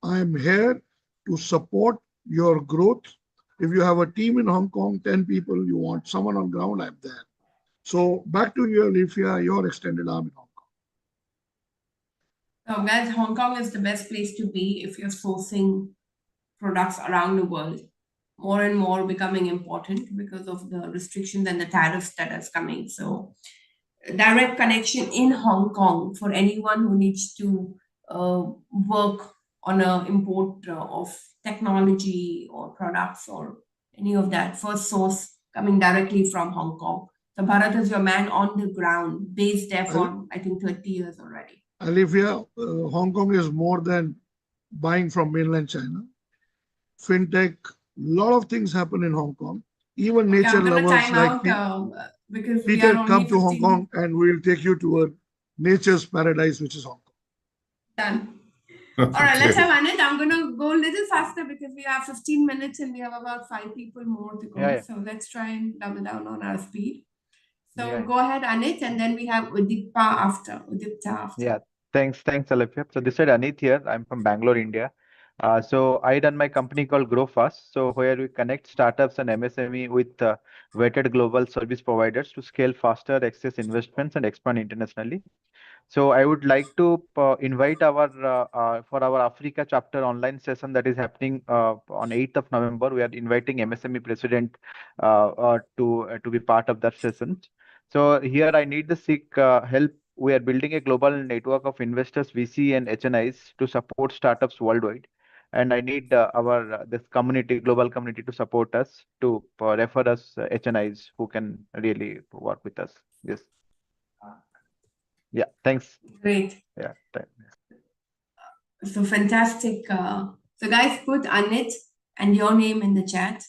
I am here to support your growth. If you have a team in Hong Kong, 10 people, you want someone on ground, I'm there. So back to you, Alifia, your extended arm in Hong Kong. So guys, Hong Kong is the best place to be if you're sourcing products around the world. More and more becoming important because of the restrictions and the tariffs that is coming. So direct connection in Hong Kong for anyone who needs to work on an import of technology or products or any of that. First source coming directly from Hong Kong. So Bharat is your man on the ground, based there for, I think, 30 years already. Alifia, Hong Kong is more than buying from mainland China. Fintech, a lot of things happen in Hong Kong. Even nature lovers like because Peter, come to Hong Kong and we'll take you to a nature's paradise, which is Hong Kong. Done. All right, let's have Anit. I'm going to go a little faster because we have 15 minutes and we have about 5 people more to go. Yeah. So let's try and double down on our speed. So go ahead, Anit, and then we have Udipta after. Yeah, thanks, Alifia. So this is Anit here. I'm from Bangalore, India. So I run my company called Grow Fast. So where we connect startups and MSME with vetted global service providers to scale faster, access investments, and expand internationally. So I would like to invite our for our Africa chapter online session that is happening on 8th of November. We are inviting MSME president to be part of that session. So here I need the seek help we are building a global network of investors, VC, and HNIs to support startups worldwide. And I need our this community, global community, to support us, to refer us HNIs who can really work with us. Yes. Yeah. Thanks. Great. Yeah. So fantastic. So guys, put Anit and your name in the chat.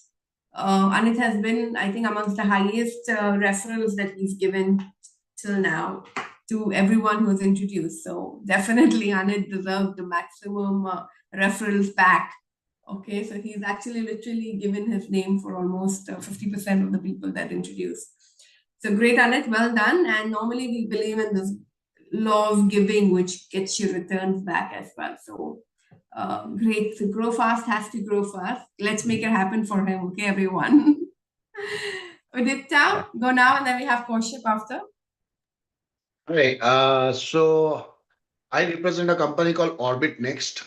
Anit has been, I think, amongst the highest referrals that he's given till now to everyone who's introduced. So definitely Anit deserves the maximum referrals back. Okay, so he's actually literally given his name for almost 50% of the people that introduced. So great, Anit, well done. And normally we believe in this law of giving, which gets you returns back as well. So great. So grow fast has to grow fast. Let's make it happen for him. Okay, everyone. Udipta, go now, and then we have Kaushik after. Right. So I represent a company called Orbit Next,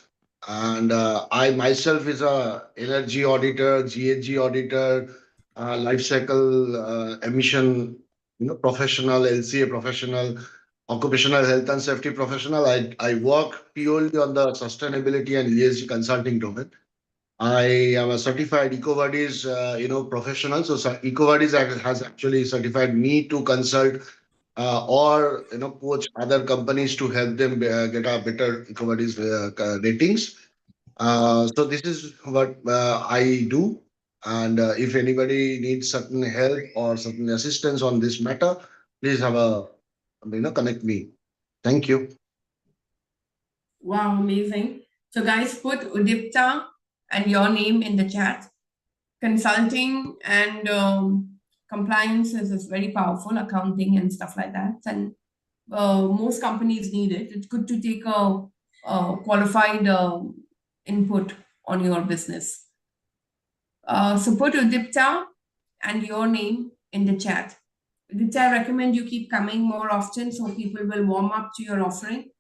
and I myself is a energy auditor, GHG auditor, life cycle emission, professional, LCA professional, occupational health and safety professional. I work purely on the sustainability and ESG consulting domain. I am a certified EcoVadis, professional. So EcoVadis has actually certified me to consult or coach other companies to help them get a better EcoVadis ratings. So this is what I do. And if anybody needs certain help or certain assistance on this matter, please have a connect me. Thank you. Wow, amazing. So guys, put Udipta and your name in the chat. Consulting and compliance is very powerful, accounting and stuff like that. And most companies need it. It's good to take a qualified input on your business. So put Udipta and your name in the chat. Udipta, I recommend you keep coming more often so people will warm up to your offering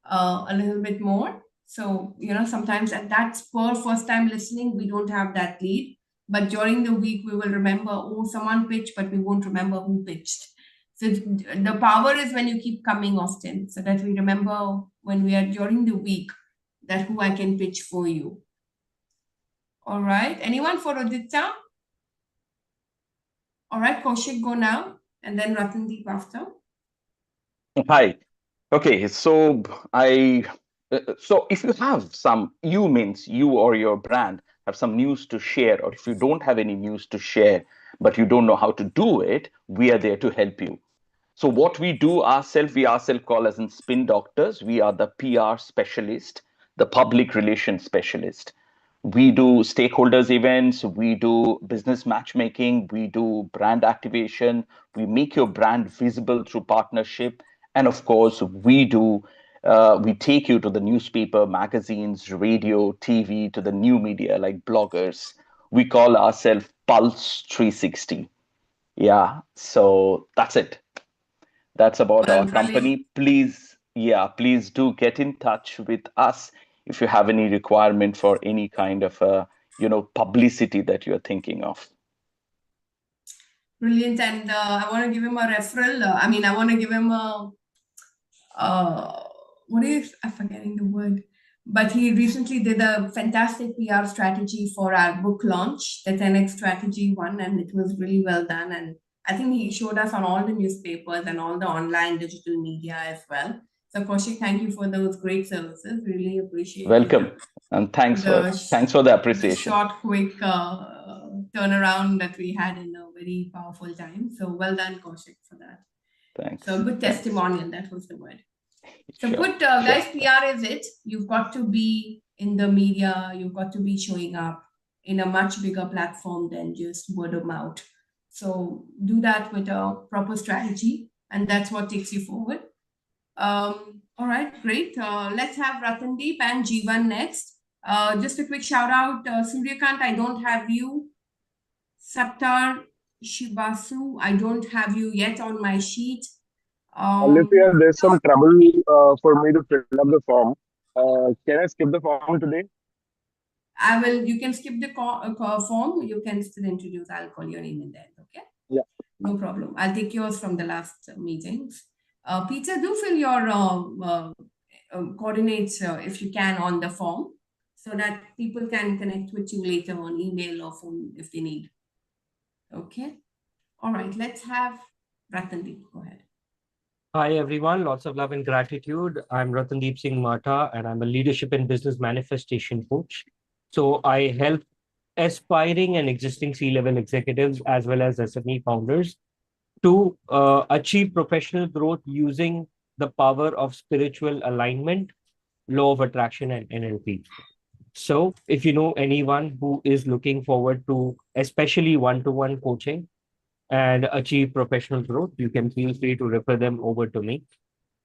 a little bit more. So, sometimes at that spur, first time listening, we don't have that lead. But during the week, we will remember, oh, someone pitched, but we won't remember who pitched. So the power is when you keep coming often, so that we remember when we are during the week that who I can pitch for you. All right. Anyone for Udita? All right, Kaushik, go now, and then Ratandeep after. Hi. Okay, so so if you have you means you or your brand have some news to share, or if you don't have any news to share, but you don't know how to do it, we are there to help you. So what we do we ourselves call as in spin doctors. We are the PR specialist, the public relations specialist. We do stakeholders events, we do business matchmaking, we do brand activation, we make your brand visible through partnership. And of course, we take you to the newspaper, magazines, radio, TV, to the new media like bloggers. We call ourselves Pulse 360. Yeah, so that's it. That's about our company. Please do get in touch with us if you have any requirement for any kind of publicity that you're thinking of. Brilliant. And I want to give him a referral. I want to give him a I'm forgetting the word, but he recently did a fantastic PR strategy for our book launch, the 10X strategy one, and it was really well done. And I think he showed us on all the newspapers and all the online digital media as well. So Kaushik, thank you for those great services. Really appreciate it. Welcome. And thanks for the appreciation. The short, quick turnaround that we had in a very powerful time. So well done, Kaushik, for that. Thanks. So good testimonial, that was the word. So guys, PR is it. You've got to be in the media. You've got to be showing up in a much bigger platform than just word of mouth. So do that with a proper strategy, and that's what takes you forward. All right, great. Let's have Ratandeep and Jeevan next. Just a quick shout out, Suryakant, I don't have you. Saptar Shibasu, I don't have you yet on my sheet. Olivia, there's some trouble for me to fill up the form. Can I skip the form today? You can skip the form. You can still introduce. I'll call your name in there. Okay? Yeah. No problem. I'll take yours from the last meetings. Peter, do fill your coordinates if you can on the form so that people can connect with you later on email or phone if they need. Okay. All right. Let's have Ratandeep. Go ahead. Hi, everyone. Lots of love and gratitude. I'm Ratandeep Singh Matha, and I'm a leadership and business manifestation coach. So I help aspiring and existing C-level executives as well as SME founders to achieve professional growth using the power of spiritual alignment, law of attraction, and NLP. So if you know anyone who is looking forward to especially one-to-one coaching and achieve professional growth, you can feel free to refer them over to me.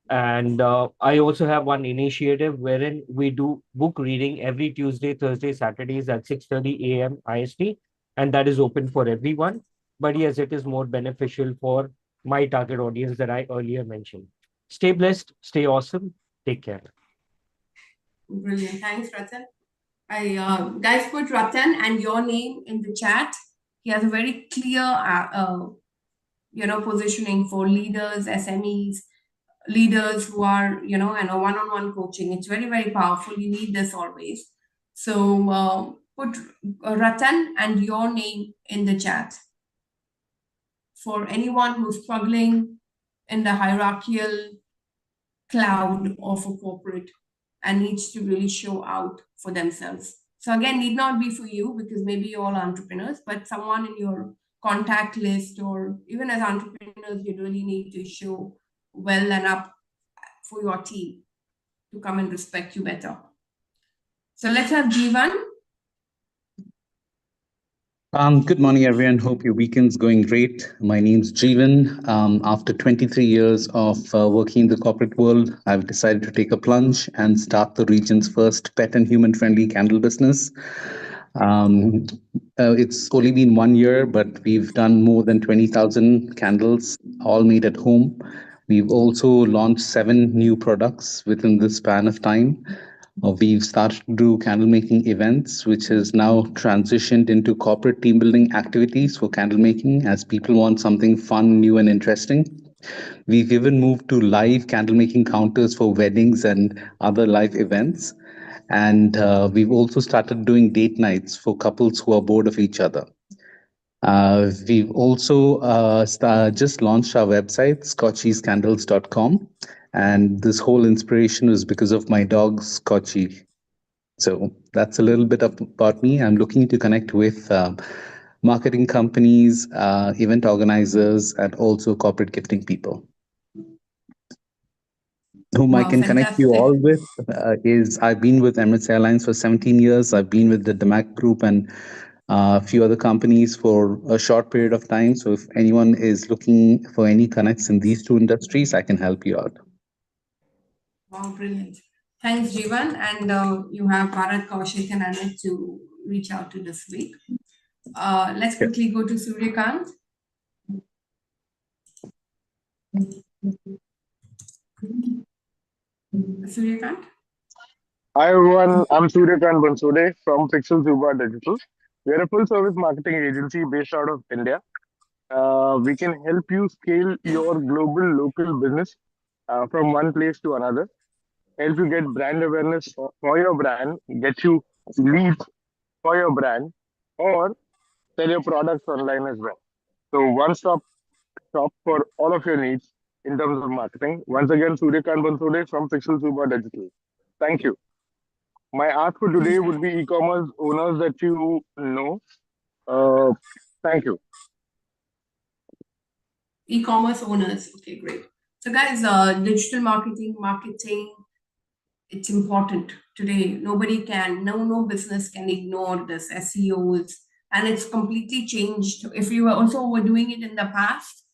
And I also have one initiative wherein we do book reading every Tuesday, Thursday, Saturdays at 6:30 a.m. IST, and that is open for everyone. But yes, it is more beneficial for my target audience that I earlier mentioned. Stay blessed, stay awesome, take care. Brilliant. Thanks, Ratan. I guys put Ratan and your name in the chat. He has a very clear, positioning for leaders, SMEs, leaders who are, and a one-on-one coaching. It's very, very powerful. You need this always. So put Ratan and your name in the chat. For anyone who's struggling in the hierarchical cloud of a corporate and needs to really show out for themselves. So again, need not be for you because maybe you're all entrepreneurs, but someone in your contact list or even as entrepreneurs, you really need to show well and up for your team to come and respect you better. So let's have Jeevan. Good morning, everyone. Hope your weekend's going great. My name's Jeevan. After 23 years of working in the corporate world, I've decided to take a plunge and start the region's first pet and human-friendly candle business. It's only been 1 year, but we've done more than 20,000 candles, all made at home. We've also launched 7 new products within this span of time. We've started to do candle making events, which has now transitioned into corporate team building activities for candle making as people want something fun, new, and interesting. We've even moved to live candle making counters for weddings and other live events. And we've also started doing date nights for couples who are bored of each other. We've also just launched our website, scotchiescandles.com. And this whole inspiration was because of my dog, Scotchy. So that's a little bit about me. I'm looking to connect with marketing companies, event organizers, and also corporate gifting people. Whom I can connect you all with is I've been with Emirates Airlines for 17 years. I've been with the DMAC Group and a few other companies for a short period of time. So if anyone is looking for any connects in these 2 industries, I can help you out. Wow, brilliant. Thanks, Jeevan. And you have Bharat, Kaushik, and Anit to reach out to this week. Let's quickly go to Suryakant. Suryakant? Hi everyone, I'm Suryakant Bansode from Pixel Zuba Digital. We are a full-service marketing agency based out of India. We can help you scale your global local business from one place to another, help you get brand awareness for your brand, get you leads for your brand, or sell your products online as well. So one-stop shop for all of your needs in terms of marketing. Once again, Suryakant Bansode from Pixel Zuba Digital. Thank you. My ask for today would be e-commerce owners that you know. Thank you. E-commerce owners. Okay, great. So guys, digital marketing, it's important today. No business can ignore this SEOs, and it's completely changed. If you were doing it in the past,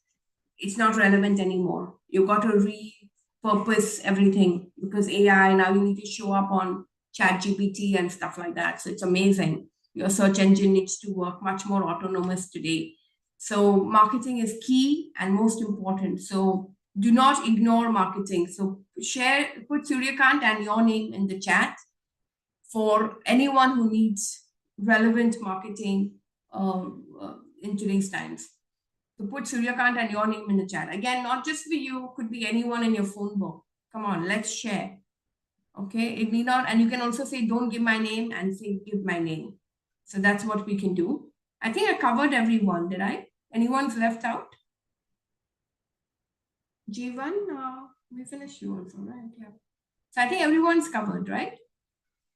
it's not relevant anymore. You got to repurpose everything because AI, now you need to show up on ChatGPT and stuff like that. So it's amazing. Your search engine needs to work much more autonomous today. So marketing is key and most important. So do not ignore marketing. So put Suryakant and your name in the chat for anyone who needs relevant marketing in today's times. So put Suryakant and your name in the chat. Again, not just for you, could be anyone in your phone book. Come on, let's share. Okay, it need not, and you can also say, don't give my name, and say, give my name. So that's what we can do. I think I covered everyone, did I? Anyone's left out? Jeevan, we finished you also, right? Yeah. So I think everyone's covered, right?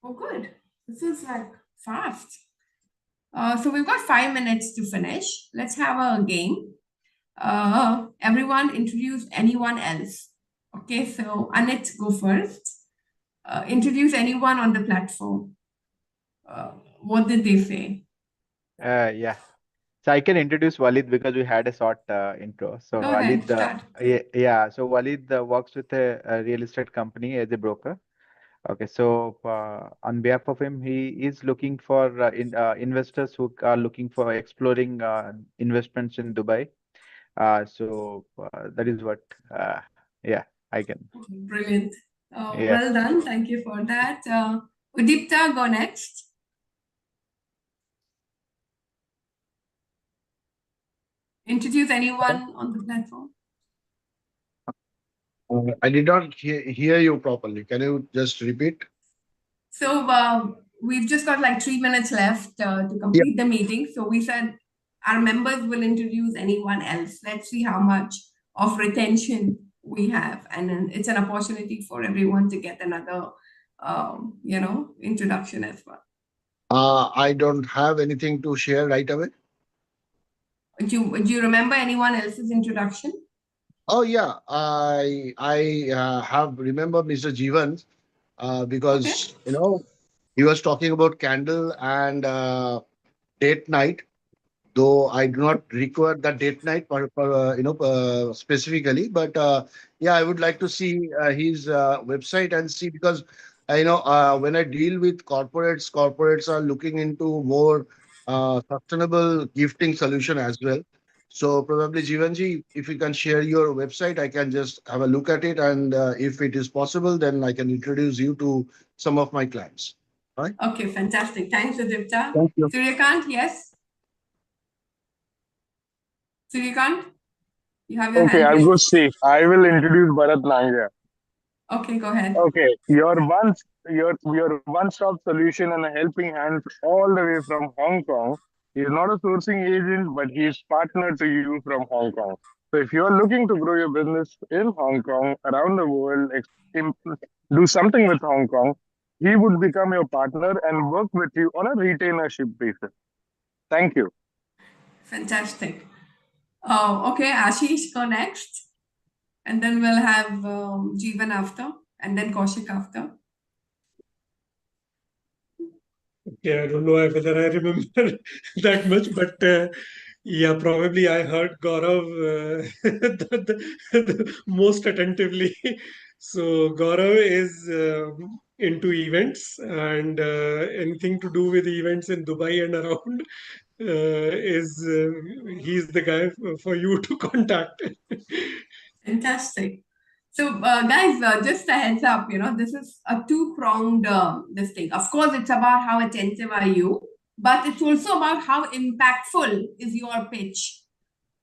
Oh, good. This is like fast. So we've got 5 minutes to finish. Let's have a game. Everyone introduce anyone else. Okay, so Anit, go first. Introduce anyone on the platform. What did they say? Yeah. So I can introduce Walid because we had a short intro. So Go ahead, Walid, start. yeah. So Walid works with a real estate company as a broker. Okay, so on behalf of him, he is looking for investors who are looking for exploring investments in Dubai. So that is what, yeah, I can. Okay, brilliant. Yeah. Well done. Thank you for that. Udipta, go next. Introduce anyone on the platform. I did not hear you properly. Can you just repeat? So we've just got like 3 minutes left to complete the meeting. So we said our members will introduce anyone else. Let's see how much of retention we have. And then it's an opportunity for everyone to get another, introduction as well. I don't have anything to share right away. Do you remember anyone else's introduction? Oh yeah, I have remember Mr. Jeevan because he was talking about candle and date night. Though I do not require the date night specifically, but yeah, I would like to see his website and see because when I deal with corporates are looking into more sustainable gifting solution as well. So probably Jivanji, if you can share your website, I can just have a look at it, and if it is possible, then I can introduce you to some of my clients. All right. Okay, fantastic. Thanks, Adipta. Thank you. Suryakant, yes? Suryakant, you have your Okay, hand I'll go raised. see. I will introduce Bharat Nangia. Okay, go ahead. Okay, your one-stop solution and a helping hand all the way from Hong Kong. He is not a sourcing agent, but he is partner to you from Hong Kong. So if you are looking to grow your business in Hong Kong, around the world, do something with Hong Kong, he would become your partner and work with you on a retainership basis. Thank you. Fantastic. Okay, Ashish, go next. And then we'll have Jeevan after, and then Kaushik after. Yeah, I don't know whether I remember that much, but yeah, probably I heard Gaurav the most attentively. So Gaurav is into events and anything to do with events in Dubai and around he's the guy for you to contact. Fantastic. So, guys, just a heads up, this is a two-pronged this thing. Of course, it's about how attentive are you, but it's also about how impactful is your pitch.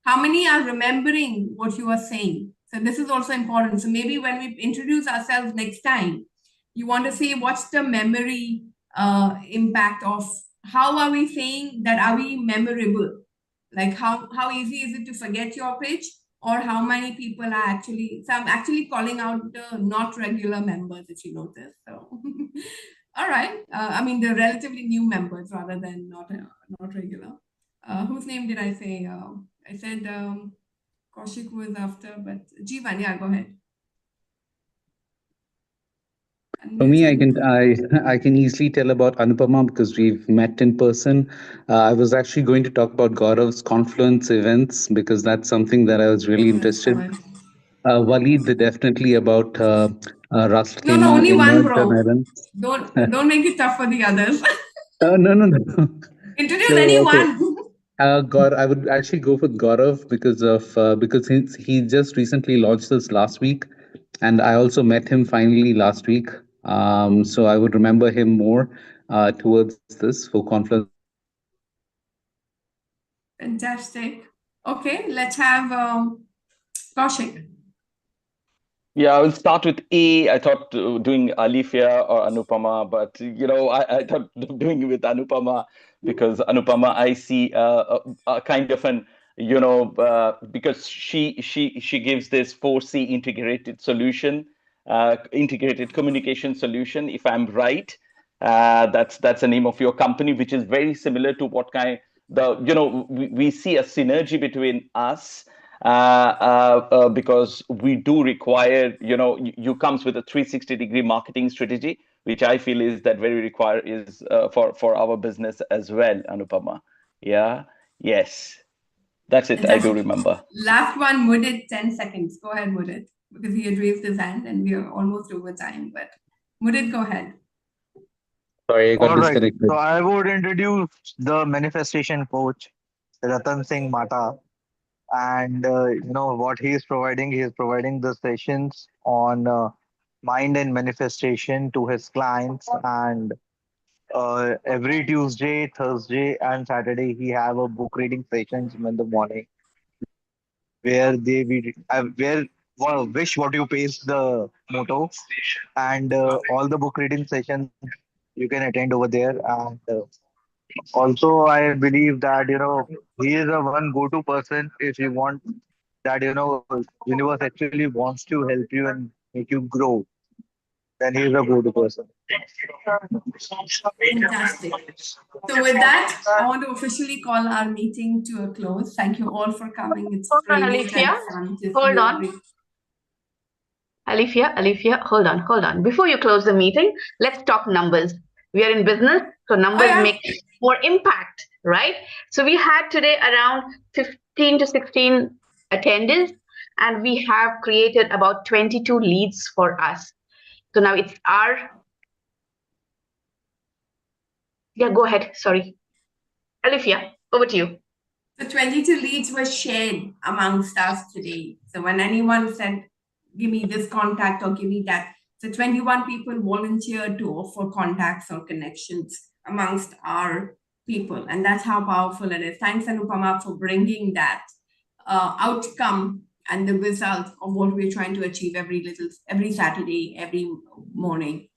How many are remembering what you are saying? So this is also important. So maybe when we introduce ourselves next time, you want to see what's the memory impact of how are we saying that are we memorable? Like how easy is it to forget your pitch, or how many people are actually, so I'm actually calling out the not regular members, if you notice. So all right. I mean the relatively new members rather than not regular. Whose name did I say? I said Kaushik was after, but Jeevan, yeah, go ahead. For me, I can easily tell about Anupama because we've met in person. I was actually going to talk about Gaurav's Confluence events because that's something that I was really interested. Walid, definitely about Ras Al No, only one, Emerged bro. Island. Don't make it tough for the others. No. Introduce So, okay. anyone. I would actually go with Gaurav because he just recently launched this last week, and I also met him finally last week. So I would remember him more towards this for Confluence. Fantastic. Okay, let's have Kaushik. Yeah, I will start with A. I thought doing Alifia or Anupama, but I thought doing it with Anupama because Anupama, I see a kind of an because she gives this 4C integrated solution, integrated communication solution. If I'm right, that's the name of your company, which is very similar to what kind we see a synergy between us because we do require, you comes with a 360-degree marketing strategy, which I feel is that very require is for our business as well, Anupama. Yeah, yes, that's it. I do Fantastic. remember. Last one, Mudit, 10 seconds. Go ahead, Mudit, because he had raised his hand and we are almost over time. But Mudit, go ahead. Sorry, I got All right. disconnected. So I would introduce the manifestation coach, Ratan Singh Mata. And what he is providing, he is providing the sessions on mind and manifestation to his clients. And every Tuesday, Thursday, and Saturday, he have a book reading sessions in the morning where they be where wish what you pays the motto, and all the book reading sessions you can attend over there. And also, I believe that he is a one go-to person if you want that universe actually wants to help you and make you grow. Then he is a go-to person. Fantastic. So with that, I want to officially call our meeting to a close. Thank you all for coming. It's Hold on, brilliant and Alifia. fun to see Hold you. on. Alifia, hold on. Before you close the meeting, let's talk numbers. We are in business, so numbers make more impact, right? So we had today around 15 to 16 attendees, and we have created about 22 leads for us. So now it's yeah, go ahead. Sorry. Alifia, over to you. The 22 leads were shared amongst us today. So when anyone said, give me this contact or give me that, so 21 people volunteered to offer contacts or connections amongst our people. And that's how powerful it is. Thanks, Anupama, for bringing that outcome and the result of what we're trying to achieve every Saturday, every morning.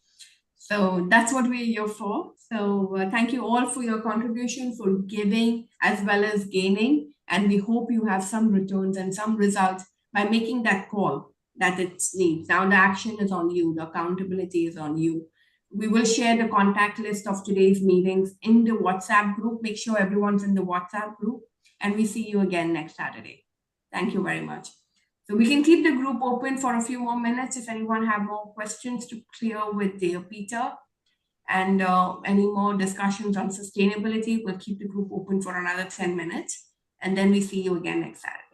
So that's what we're here for. So thank you all for your contribution, for giving as well as gaining. And we hope you have some returns and some results by making that call that it needs. Now the action is on you. The accountability is on you. We will share the contact list of today's meetings in the WhatsApp group. Make sure everyone's in the WhatsApp group. And we see you again next Saturday. Thank you very much. So we can keep the group open for a few more minutes if anyone have more questions to clear with dear Peter, and any more discussions on sustainability. We'll keep the group open for another 10 minutes, and then we see you again next Saturday.